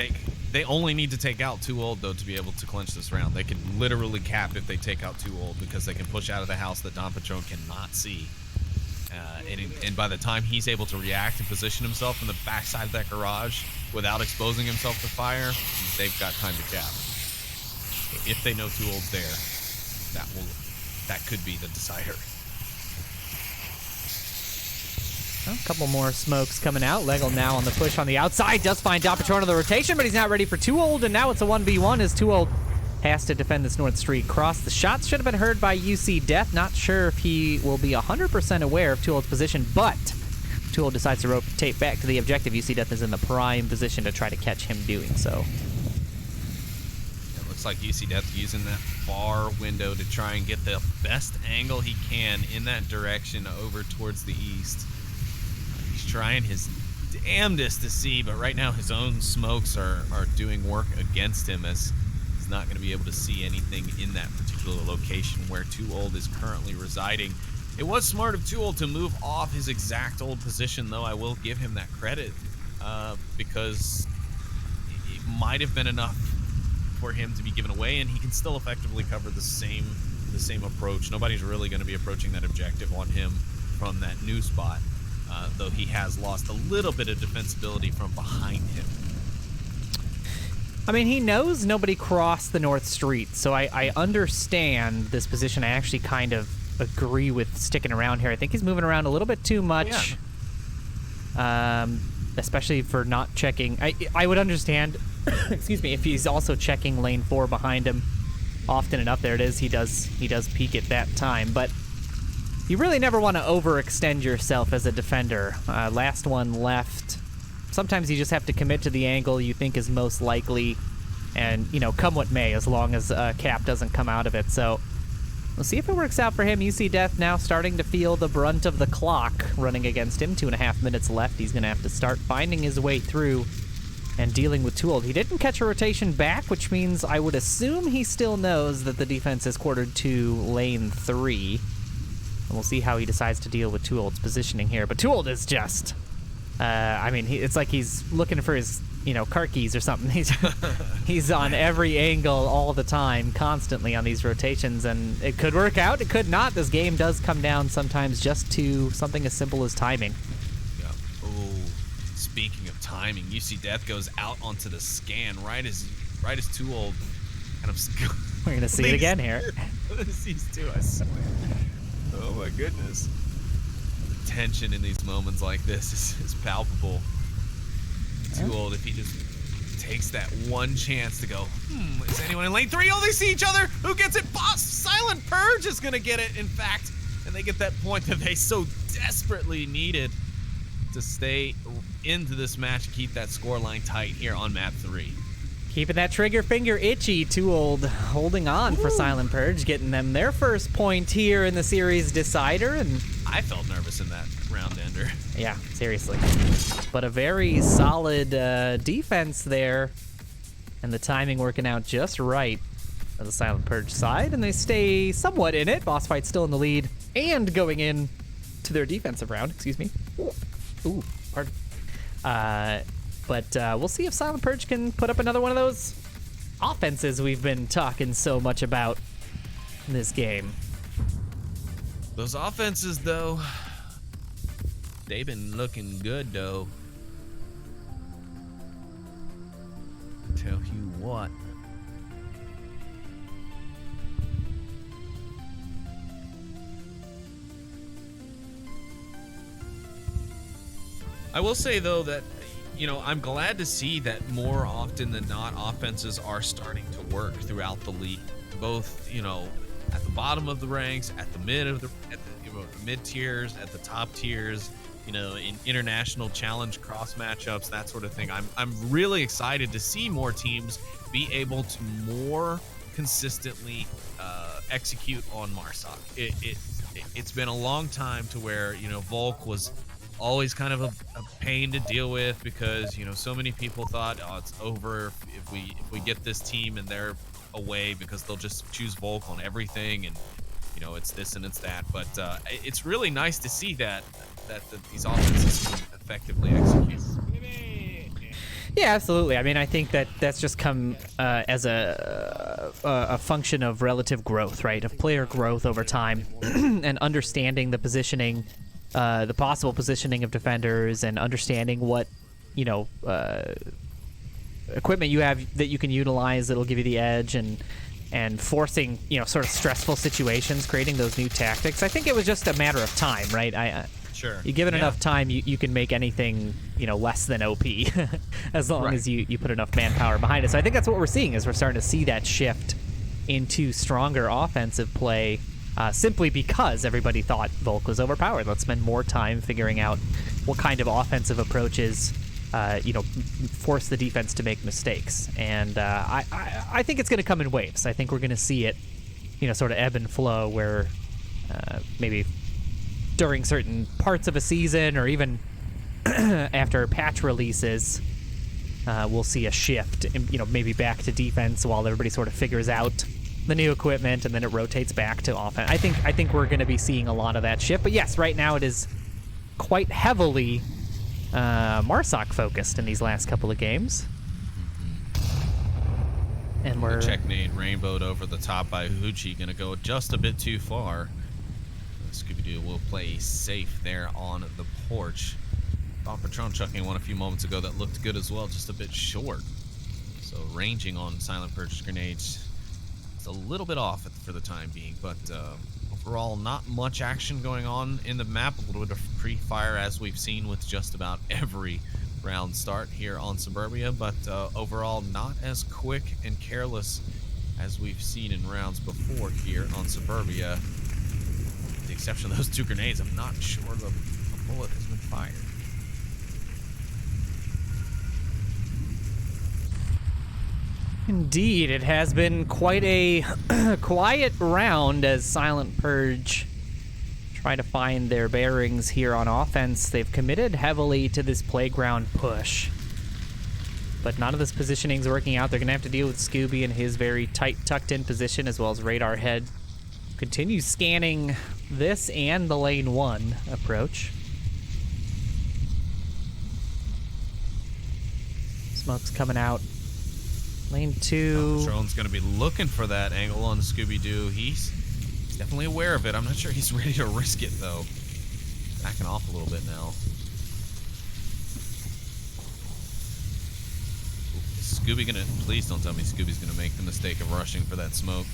They only need to take out Too Old, though, to be able to clinch this round. They can literally cap if they take out Too Old, because they can push out of the house that Don Patron cannot see. And by the time he's able to react and position himself in the backside of that garage without exposing himself to fire, they've got time to cap. If they know Too Old's there, that could be the decider. A couple more smokes coming out. Legel now on the push on the outside. Does find Don Patron on the rotation, but he's not ready for Too Old, and now it's a 1v1 as Too Old has to defend this North Street cross. The shots should have been heard by UC Death. Not sure if he will be 100% aware of Too Old's position, but Too Old decides to rotate back to the objective. UC Death is in the prime position to try to catch him doing so. It looks like UC Death using that far window to try and get the best angle he can in that direction over towards the east. He's trying his damnedest to see, but right now his own smokes are doing work against him, as he's not going to be able to see anything in that particular location where Too Old is currently residing. It was smart of Too Old to move off his exact old position, though. I will give him that credit, because it might have been enough for him to be given away, and he can still effectively cover the same approach. Nobody's really going to be approaching that objective on him from that new spot. Though he has lost a little bit of defensibility from behind him. I mean, he knows nobody crossed the North Street, so I understand this position. I actually kind of agree with sticking around here. I think he's moving around a little bit too much. especially for not checking. I would understand, excuse me, if he's also checking lane 4 behind him often enough. There it is. He does peek at that time, but you really never want to overextend yourself as a defender. Last one left. Sometimes you just have to commit to the angle you think is most likely, and, you know, come what may, as long as Cap doesn't come out of it. So we'll see if it works out for him. UC Death now starting to feel the brunt of the clock running against him. 2.5 minutes left. He's going to have to start finding his way through and dealing with Tooled. He didn't catch a rotation back, which means I would assume he still knows that the defense is quartered to lane 3. And we'll see how he decides to deal with Tooled's positioning here. But Tooled is just... I mean, it's like he's looking for his, you know, car keys or something. He's on every angle all the time, constantly on these rotations, and it could work out, it could not. This game does come down sometimes just to something as simple as timing. Yeah. Oh, speaking of timing, UC Death goes out onto the scan right as Tooled kind of... We're gonna see it again here. These two, I swear. Oh my goodness. The tension in these moments like this is palpable. Tooled, if he just takes that one chance to go, is anyone in lane 3? Oh, they see each other. Who gets it? Silent Purge is gonna get it, in fact. And they get that point that they so desperately needed to stay into this match and keep that scoreline tight here on map 3. Keeping that trigger finger itchy. Tooled holding on for Silent Purge, getting them their first point here in the series decider. And I felt nervous in that round ender. Yeah, seriously. But a very solid defense there, and the timing working out just right on the Silent Purge side, and they stay somewhat in it. Bossfight still in the lead, and going in to their defensive round, excuse me. Ooh, pardon. But we'll see if Silent Purge can put up another one of those offenses we've been talking so much about in this game. Those offenses, though, they've been looking good, though. Tell you what. I will say, though, that, you know, I'm glad to see that more often than not, offenses are starting to work throughout the league. Both, you know, at the bottom of the ranks, at the mid of the, mid tiers, at the top tiers, you know, in international challenge cross matchups, that sort of thing. I'm really excited to see more teams be able to more consistently execute on Marsoc. It's been a long time to where, you know, Volk was always kind of a pain to deal with because, you know, so many people thought, oh, it's over if we get this team and they're away because they'll just choose Volk on everything, and, you know, it's this and it's that. But it's really nice to see that these offenses can effectively execute. Yeah, absolutely. I mean, I think that's just come as a function of relative growth, right? Of player growth over time and understanding the positioning, the possible positioning of defenders, and understanding what, you know, equipment you have that you can utilize that'll give you the edge, and forcing, you know, sort of stressful situations, creating those new tactics. I think it was just a matter of time, right? Sure. You give it enough time, you can make anything, you know, less than OP as long as you put enough manpower behind it. So I think that's what we're seeing, is we're starting to see that shift into stronger offensive play, simply because everybody thought Volk was overpowered. Let's spend more time figuring out what kind of offensive approaches, you know, force the defense to make mistakes. And I think it's going to come in waves. I think we're going to see it, you know, sort of ebb and flow, where maybe during certain parts of a season, or even after patch releases, we'll see a shift, you know, maybe back to defense while everybody sort of figures out the new equipment, and then it rotates back to offense. I think we're going to be seeing a lot of that shift. But yes, right now it is quite heavily Marsoc focused in these last couple of games. And we're checkmate rainbowed over the top by Hoochie, gonna go just a bit too far. Scooby-Doo will play safe there on the porch. Thought Patron chucking one a few moments ago that looked good as well, just a bit short. So ranging on Silent Purge grenades, it's a little bit off for the time being, but overall not much action going on in the map. A little bit of pre-fire, as we've seen with just about every round start here on Suburbia, but overall not as quick and careless as we've seen in rounds before here on Suburbia. With the exception of those 2 grenades, I'm not sure the bullet has been fired. Indeed, it has been quite a quiet round as Silent Purge try to find their bearings here on offense. They've committed heavily to this playground push, but none of this positioning is working out. They're going to have to deal with Scooby in his very tight, tucked-in position, as well as Radar Head continues scanning this and the lane 1 approach. Smoke's coming out. Lane 2. Drone's going to be looking for that angle on Scooby-Doo. He's definitely aware of it. I'm not sure he's ready to risk it, though. Backing off a little bit now. Is Scooby going to... Please don't tell me Scooby's going to make the mistake of rushing for that smoke.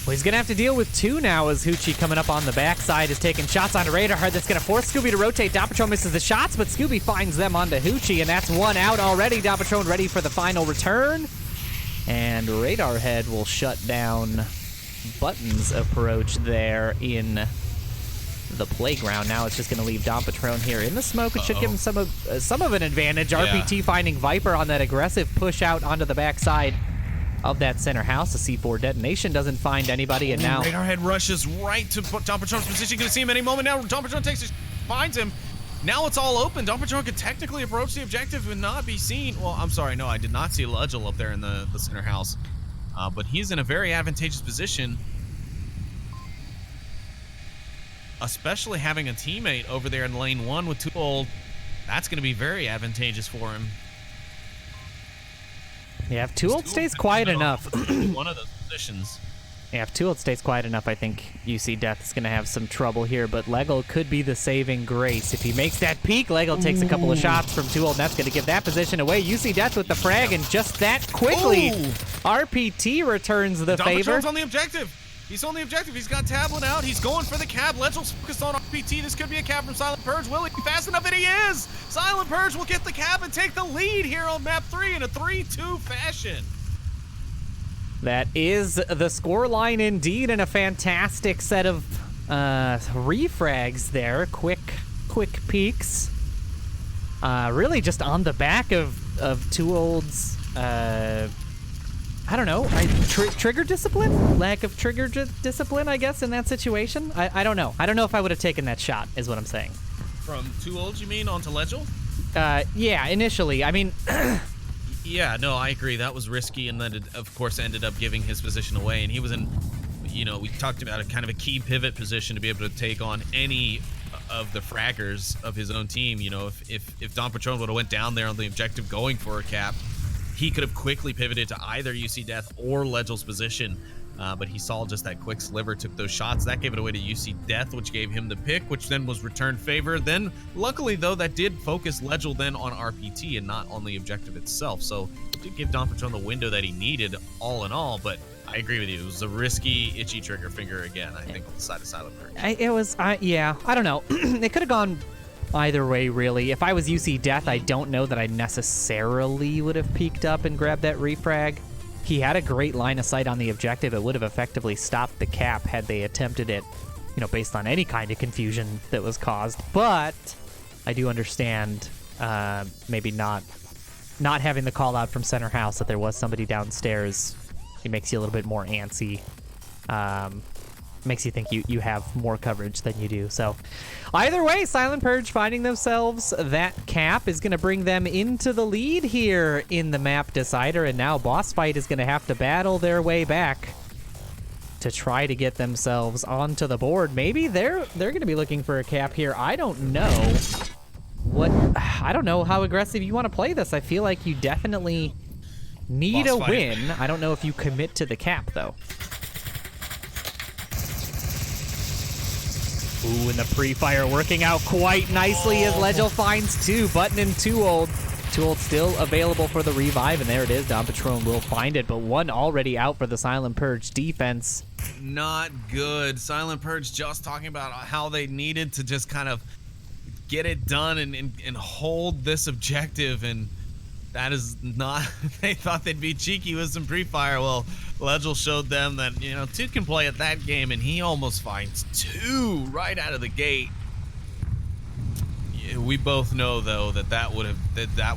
Well, he's going to have to deal with 2 now as Hoochie coming up on the backside is taking shots onto Radar Head. That's going to force Scooby to rotate. Dawn Patrol misses the shots, but Scooby finds them onto Hoochie, and that's 1 out already. Dawn Patrol ready for the final return. And Radar Head will shut down Button's approach there in the playground. Now it's just going to leave Dawn Patrol here in the smoke. It should give him some of an advantage. Yeah. RPT finding Viper on that aggressive push out onto the backside of that center house. The C4 detonation doesn't find anybody, and now Radar Head rushes right to Dawn Patrol's position. Gonna see him any moment now. Dawn Patrol finds him. Now it's all open. Dawn Patrol could technically approach the objective and not be seen. Well, I'm sorry, no, I did not see Legel up there in the center house. But he's in a very advantageous position, especially having a teammate over there in lane 1 with 2 old. That's gonna be very advantageous for him. yeah, if 2 old stays quiet enough. One of those positions. Yeah, if 2 old stays quiet enough, I think UC Death is going to have some trouble here, but Legel could be the saving grace. If he makes that peek, Legel takes a couple of shots from 2 old, and that's going to give that position away. UC Death with the frag, and just that quickly, RPT returns the favor. Dawn Patrol's on the objective. He's on the objective. He's got Tablet out. He's going for the cab. Legel's focused on RPT. This could be a cab from Silent Purge. Will he be fast enough? And he is! Silent Purge will get the cab and take the lead here on map 3 in a 3-2 fashion. That is the scoreline indeed, and a fantastic set of refrags there. Quick peeks. Really just on the back of 2 old's, I don't know, trigger discipline? Lack of trigger discipline, I guess, in that situation? I don't know. I don't know if I would have taken that shot, is what I'm saying. From 2 old, you mean, onto Legel? Yeah, initially. I mean... Yeah, no, I agree. That was risky, and then it, of course, ended up giving his position away. And he was in, you know, we talked about a kind of a key pivot position to be able to take on any of the fraggers of his own team. You know, if Dawn Patrol would have went down there on the objective going for a cap, he could have quickly pivoted to either UC Death or Legel's position. But he saw just that quick sliver, took those shots. That gave it away to UC Death, which gave him the pick, which then was returned favor. Then, luckily, though, that did focus Legel then on RPT and not on the objective itself. So it did give Dawn Patrol the window that he needed, all in all. But I agree with you. It was a risky, itchy trigger finger again, I think, on the side of Silent Purge. Yeah, I don't know. It could have gone either way, really. If I was UC Death, I don't know that I necessarily would have peeked up and grabbed that refrag. He had a great line of sight on the objective. It would have effectively stopped the cap had they attempted it, you know, based on any kind of confusion that was caused. But I do understand maybe not having the call out from center house that there was somebody downstairs. It makes you a little bit more antsy. Makes you think you have more coverage than you do. So either way, Silent Purge finding themselves that cap is going to bring them into the lead here in the map decider, and now Bossfight is going to have to battle their way back to try to get themselves onto the board. Maybe they're going to be looking for a cap here. I don't know I don't know how aggressive you want to play this. I feel like you definitely need a win. I don't know if you commit to the cap though. Ooh, and the pre-fire working out quite nicely as Legel finds 2. Button and 2 old. 2 old still available for the revive, and there it is. Dawn Patrol will find it, but 1 already out for the Silent Purge defense. Not good. Silent Purge just talking about how they needed to just kind of get it done and hold this objective, and that is not. They thought they'd be cheeky with some pre-fire. Well, Legel showed them that, you know, 2 can play at that game, and he almost finds 2 right out of the gate. Yeah, we both know though that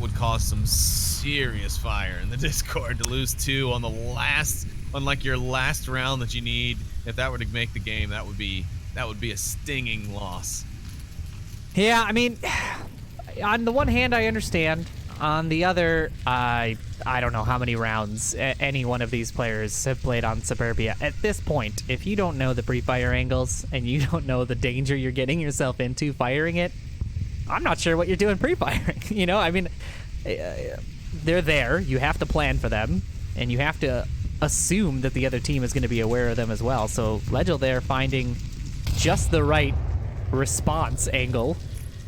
would cause some serious fire in the Discord to lose 2 on the last, on like your last round that you need. If that were to make the game, that would be a stinging loss. Yeah, I mean, on the one hand, I understand. On the other, I don't know how many rounds any one of these players have played on Suburbia. At this point, if you don't know the pre-fire angles and you don't know the danger you're getting yourself into firing it, I'm not sure what you're doing pre-firing. You know, I mean, they're there. You have to plan for them, and you have to assume that the other team is going to be aware of them as well. So Legel there finding just the right response angle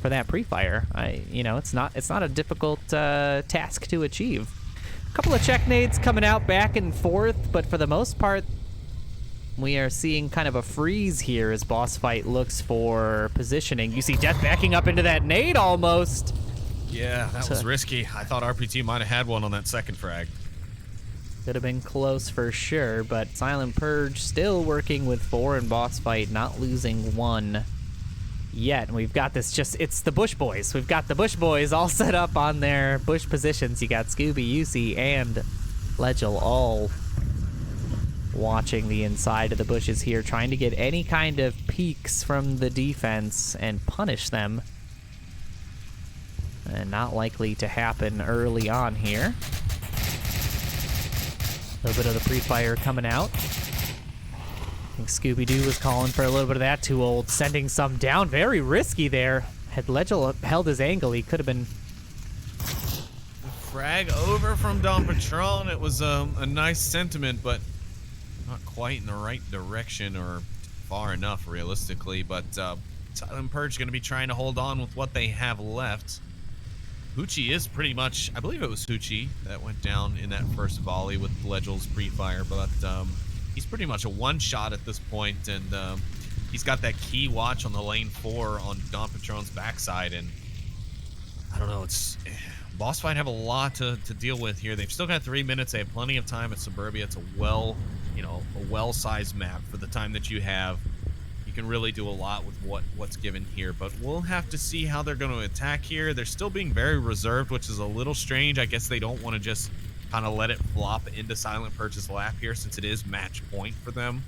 for that pre-fire. You know, it's not a difficult task to achieve. A couple of check nades coming out back and forth, but for the most part, we are seeing kind of a freeze here as Bossfight looks for positioning. You see Death backing up into that nade almost. Yeah, that was risky. I thought RPT might have had one on that second frag. Could have been close for sure, but Silent Purge still working with 4 and Bossfight not losing 1 yet. And we've got this it's the Bush Boys. We've got the Bush Boys all set up on their Bush positions. You got Scooby, UC, and Legel all watching the inside of the bushes here, trying to get any kind of peeks from the defense and punish them. And not likely to happen early on here. A little bit of the pre-fire coming out. I think Scooby-Doo was calling for a little bit of that. Too Old sending some down. Very risky there. Had Legel held his angle, he could have been... Frag over from Dom Patron. It was a nice sentiment, but not quite in the right direction or far enough, realistically. But Silent Purge going to be trying to hold on with what they have left. Hoochie is pretty much, I believe it was Hoochie that went down in that first volley with Legel's pre-fire, but he's pretty much a one-shot at this point, and he's got that key watch on the lane 4 on Don Patron's backside, and I don't know, Bossfight have a lot to deal with here. They've still got 3 minutes. They have plenty of time at Suburbia. It's a well-sized map for the time that you have. You can really do a lot with what's given here, but we'll have to see how they're going to attack here. They're still being very reserved, which is a little strange. I guess they don't want to just kind of let it flop into Silent Purge's lap here, since it is match point for them.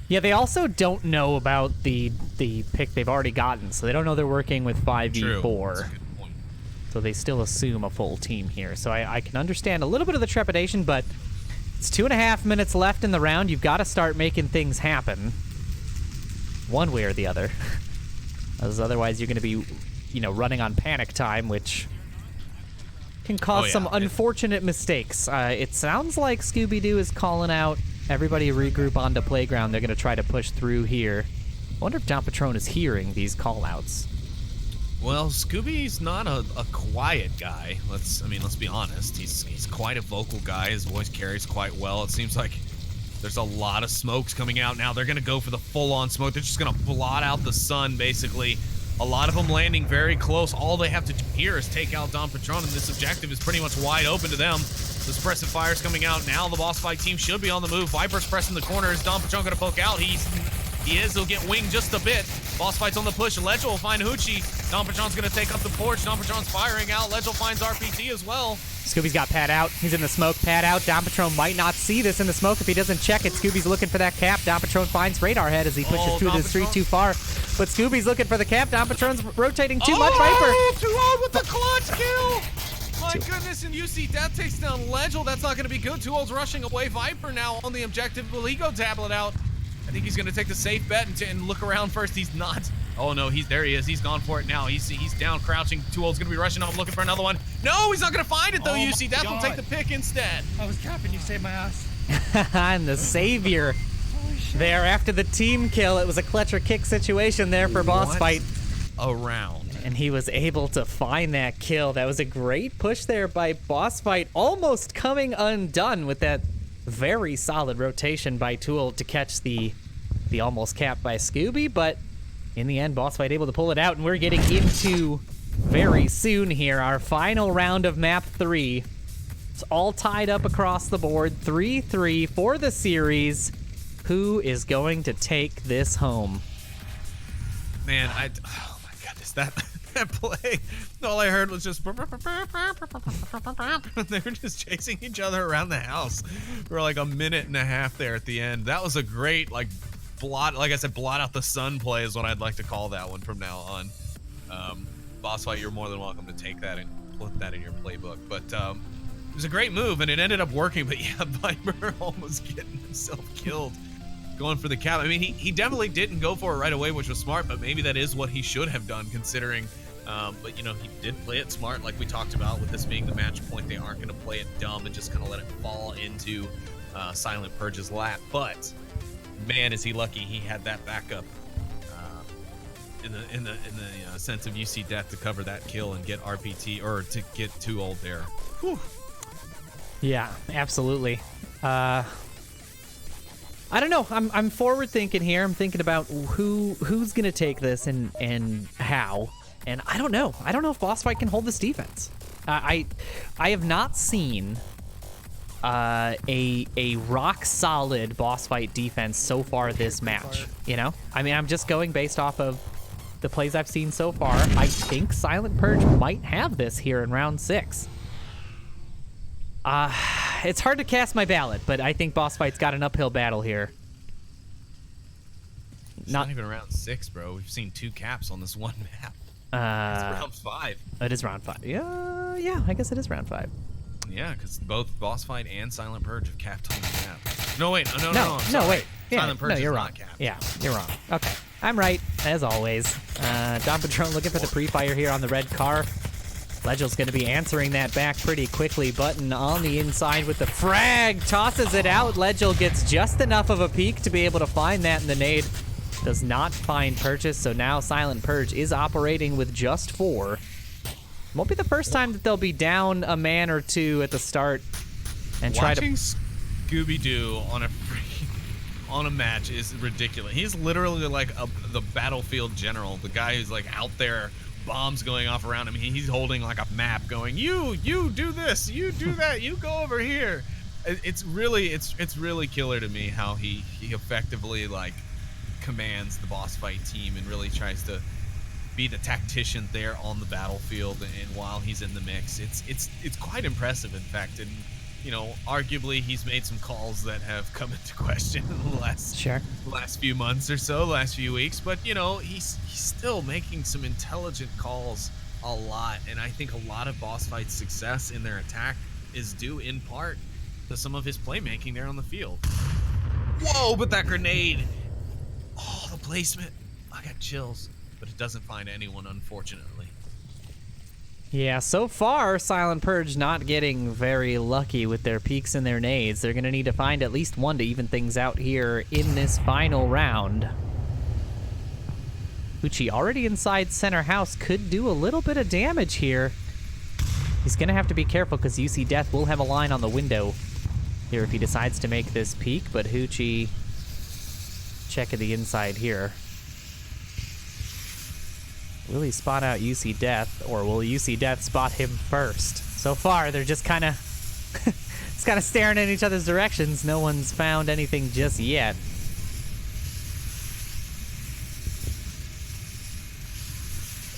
Yeah, they also don't know about the pick they've already gotten, so they don't know they're working with 5v4. True. That's a good point. So they still assume a full team here. So I can understand a little bit of the trepidation, but it's 2.5 minutes left in the round. You've got to start making things happen one way or the other. As otherwise you're going to be, running on panic time, which can cause some unfortunate mistakes. It sounds like Scooby-Doo is calling out everybody regroup onto playground. They're going to try to push through here. I wonder if Don Patron is hearing these call-outs. Well, Scooby's not a quiet guy. Let's be honest. He's quite a vocal guy. His voice carries quite well. It seems like there's a lot of smokes coming out now. They're going to go for the full-on smoke. They're just going to blot out the sun, basically. A lot of them landing very close. All they have to do here is take out Don Patron, and this objective is pretty much wide open to them. The suppressive fire's coming out now. The Bossfight team should be on the move. Viper's pressing the corner. Is Don Patron going to poke out? He'll get winged just a bit. Bossfight's on the push. Legel will find Hoochie. Don Patron's going to take up the porch. Don Patron's firing out. Legel finds RPT as well. Scooby's got pad out. He's in the smoke. Pad out. Don Patron might not see this in the smoke if he doesn't check it. Scooby's looking for that cap. Don Patron finds radar head as he pushes through the street too far. But Scooby's looking for the cap. Don Patron's rotating too much. Viper. Too old with the clutch kill. My goodness, and UC Death takes down Legel. That's not going to be good. Too Old's rushing away. Viper now on the objective. Will he go tablet out? I think he's going to take the safe bet and look around first. He's not. Oh, no, there he is. He's gone for it now. He's down, crouching. Too Old's going to be rushing up, looking for another one. No, he's not going to find it, though, UC. Death will take the pick instead. I was capping. You saved my ass. And the savior there after the team kill. It was a clutch or kick situation there for Bossfight. A round. And he was able to find that kill. That was a great push there by Bossfight, almost coming undone with that very solid rotation by Tool to catch the almost cap by Scooby, but in the end, Bossfight able to pull it out, and we're getting into very soon here our final round of map 3. It's all tied up across the board, 3-3 for the series. Who is going to take this home? Man, oh my goodness, that play, all I heard was just they were just chasing each other around the house for like a minute and a half there at the end. That was a great, like I said, blot out the sun play is what I'd like to call that one from now on. Bossfight, you're more than welcome to take that and put that in your playbook. But it was a great move, and it ended up working. But yeah, Viper almost getting himself killed going for the cap. I mean, he definitely didn't go for it right away, which was smart, but maybe that is what he should have done considering. But, you know, he did play it smart like we talked about with this being the match point. They aren't going to play it dumb and just kind of let it fall into Silent Purge's lap. But, man, is he lucky he had that backup in the sense of UC Death to cover that kill and get RPT, or to get 2 ult there. Whew. Yeah, absolutely. I don't know. I'm forward thinking here. I'm thinking about who's gonna take this and how. And I don't know. I don't know if Bossfight can hold this defense. I have not seen a rock solid Bossfight defense so far this match. You know, I mean, I'm just going based off of the plays I've seen so far. I think Silent Purge might have this here in round 6. It's hard to cast my ballot, but I think Bossfight's got an uphill battle here. It's not even round 6, bro. We've seen 2 caps on this one map. It's round 5. It is round 5. Yeah, I guess it is round 5. Yeah, because both Bossfight and Silent Purge have capped on the map. No, wait, no, wait. Yeah, Silent Purge you're is wrong. not capped. Yeah, you're wrong. Okay, I'm right, as always. Don Patron looking for the pre-fire here on the red car. Legel's going to be answering that back pretty quickly. Button on the inside with the frag. Tosses it out. Legel gets just enough of a peek to be able to find that in the nade. Does not find Purchase, so now Silent Purge is operating with just 4. Won't be the first time that they'll be down a man or 2 at the start and try to... Watching Scooby-Doo on a match is ridiculous. He's literally like the battlefield general, the guy who's like out there, bombs going off around him. He's holding like a map going, you do this, you do that, you go over here. It's really killer to me how he effectively like commands the Bossfight team and really tries to be the tactician there on the battlefield, and while he's in the mix, it's quite impressive, in fact. And you know, arguably he's made some calls that have come into question in the last few months or so, last few weeks, but you know, he's still making some intelligent calls a lot, and I think a lot of Bossfight's success in their attack is due in part to some of his playmaking there on the field. Whoa, but that grenade, oh, the placement, I got chills. But it doesn't find anyone, unfortunately. Yeah, so far, Silent Purge not getting very lucky with their peaks and their nades. They're going to need to find at least one to even things out here in this final round. Uchi already inside center house, could do a little bit of damage here. He's going to have to be careful because UC Death will have a line on the window here if he decides to make this peak, but Hoochie checking the inside here. Will he spot out UC Death, or will UC Death spot him first? So far, they're just kind of staring in each other's directions. No one's found anything just yet.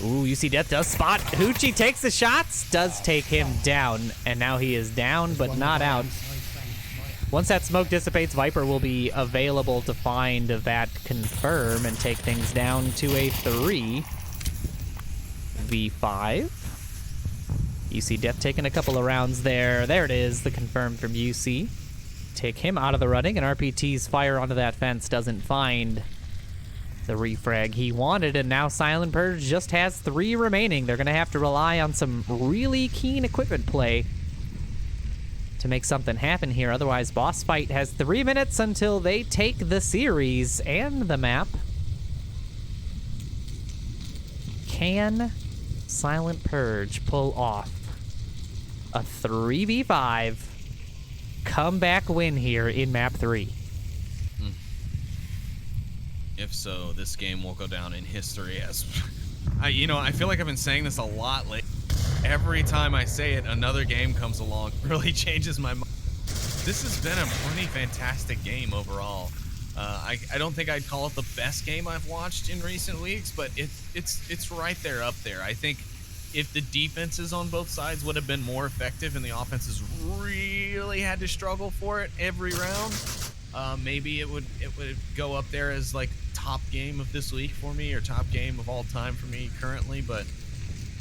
Ooh, UC Death does spot. Hoochie takes the shots, does take him down, and now he is down but not out. Once that smoke dissipates, Viper will be available to find that confirm and take things down to a 3v5. UC Death taking a couple of rounds there. There it is, the confirm from UC. Take him out of the running, and RPT's fire onto that fence doesn't find the refrag he wanted, and now Silent Purge just has 3 remaining. They're going to have to rely on some really keen equipment play to make something happen here. Otherwise, Bossfight has 3 minutes until they take the series and the map. Can Silent Purge pull off a 3v5 comeback win here in map 3? If so, this game will go down in history as I feel like I've been saying this a lot lately. Every time I say it, another game comes along, really changes my mind. This has been a pretty fantastic game overall. I don't think I'd call it the best game I've watched in recent weeks, but it's right there up there. I think if the defenses on both sides would have been more effective and the offenses really had to struggle for it every round, maybe it would go up there as like top game of this week for me, or top game of all time for me currently. But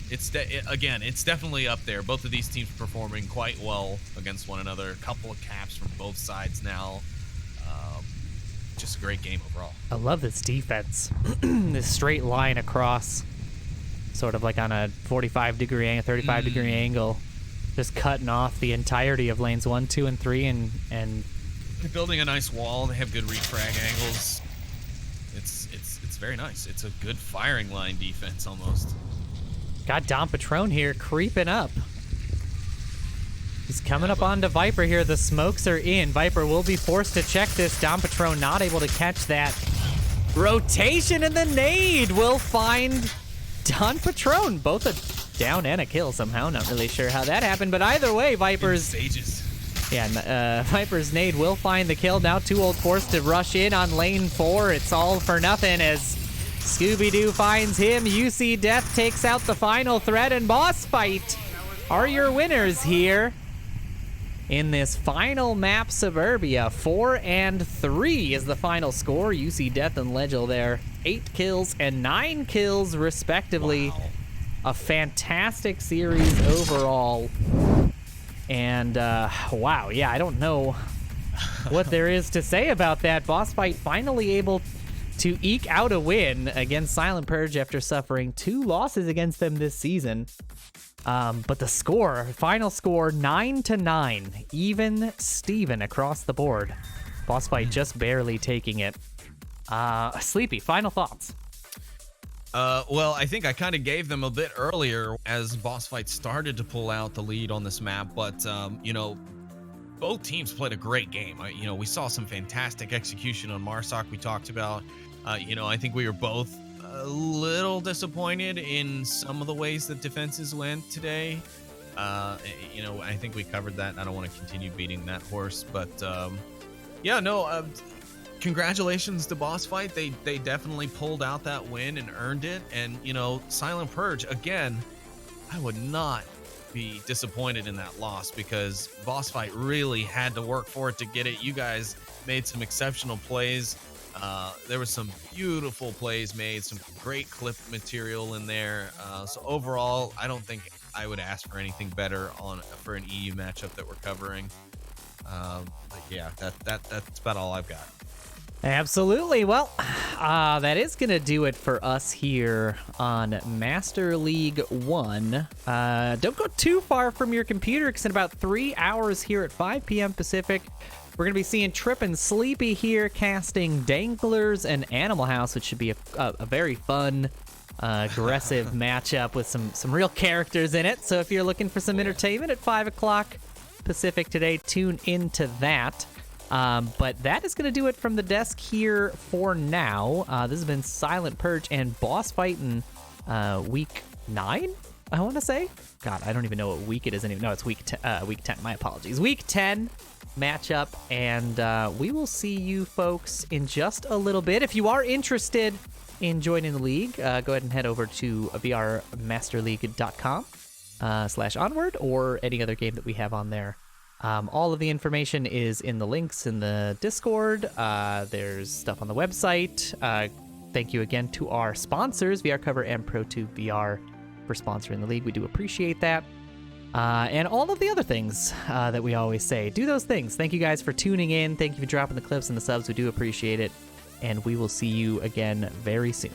it's definitely up there. Both of these teams performing quite well against one another. A couple of caps from both sides now. Just a great game overall. I love this defense. This straight line across, sort of like on a 45-degree angle, 35-degree angle, just cutting off the entirety of lanes 1, 2, and 3, and they're building a nice wall. They have good refrag angles. It's very nice. It's a good firing line defense almost. got Dom Patron here creeping up. He's coming up onto Viper here. The smokes are in. Viper will be forced to check this. Dom Patron not able to catch that. Rotation, and the nade will find Don Patron. Both a down and a kill somehow. Not really sure how that happened, but either way, Viper's... Stages. Yeah, Viper's nade will find the kill. Now 2 Old forced to rush in on lane 4. It's all for nothing as Scooby-Doo finds him. UC Death takes out the final threat, and Bossfight are your winners here in this final map, Suburbia. 4-3 is the final score. UC Death and Legel there. 8 kills and 9 kills, respectively. Wow. A fantastic series overall. And, wow, yeah, I don't know what there is to say about that. Bossfight finally able to eke out a win against Silent Purge after suffering 2 losses against them this season. But the score, final score, 9-9, even Steven across the board. Bossfight just barely taking it. Sleepy, final thoughts. Well, I think I kind of gave them a bit earlier as Bossfight started to pull out the lead on this map, but, both teams played a great game. We saw some fantastic execution on Marsoc we talked about. I think we were both a little disappointed in some of the ways that defenses went today. I think we covered that. I don't want to continue beating that horse, but congratulations to Bossfight. They definitely pulled out that win and earned it. And Silent Purge, again, I would not be disappointed in that loss because Bossfight really had to work for it to get it. You guys made some exceptional plays. There was some beautiful plays made, some great clip material in there. So overall, I don't think I would ask for anything better for an EU matchup that we're covering. But yeah, that's about all I've got. Absolutely. Well, that is going to do it for us here on Master League 1. Don't go too far from your computer because in about 3 hours here at 5 p.m. Pacific, we're going to be seeing Trip and Sleepy here casting Danglers and Animal House, which should be a very fun, aggressive matchup with some real characters in it. So if you're looking for some entertainment at 5 o'clock Pacific today, tune into that. But that is going to do it from the desk here for now. This has been Silent Purge and Bossfight in week 9, I want to say. God, I don't even know what week it is anymore. No, it's week 10. My apologies. Week 10 matchup, and we will see you folks in just a little bit. If you are interested in joining the league, go ahead and head over to vrmasterleague.com/onward or any other game that we have on there. All of the information is in the links in the Discord. There's stuff on the website. Thank you again to our sponsors, VR Cover and ProTube VR, for sponsoring the league. We do appreciate that. And all of the other things that we always say. Do those things. Thank you guys for tuning in. Thank you for dropping the clips and the subs. We do appreciate it. And we will see you again very soon.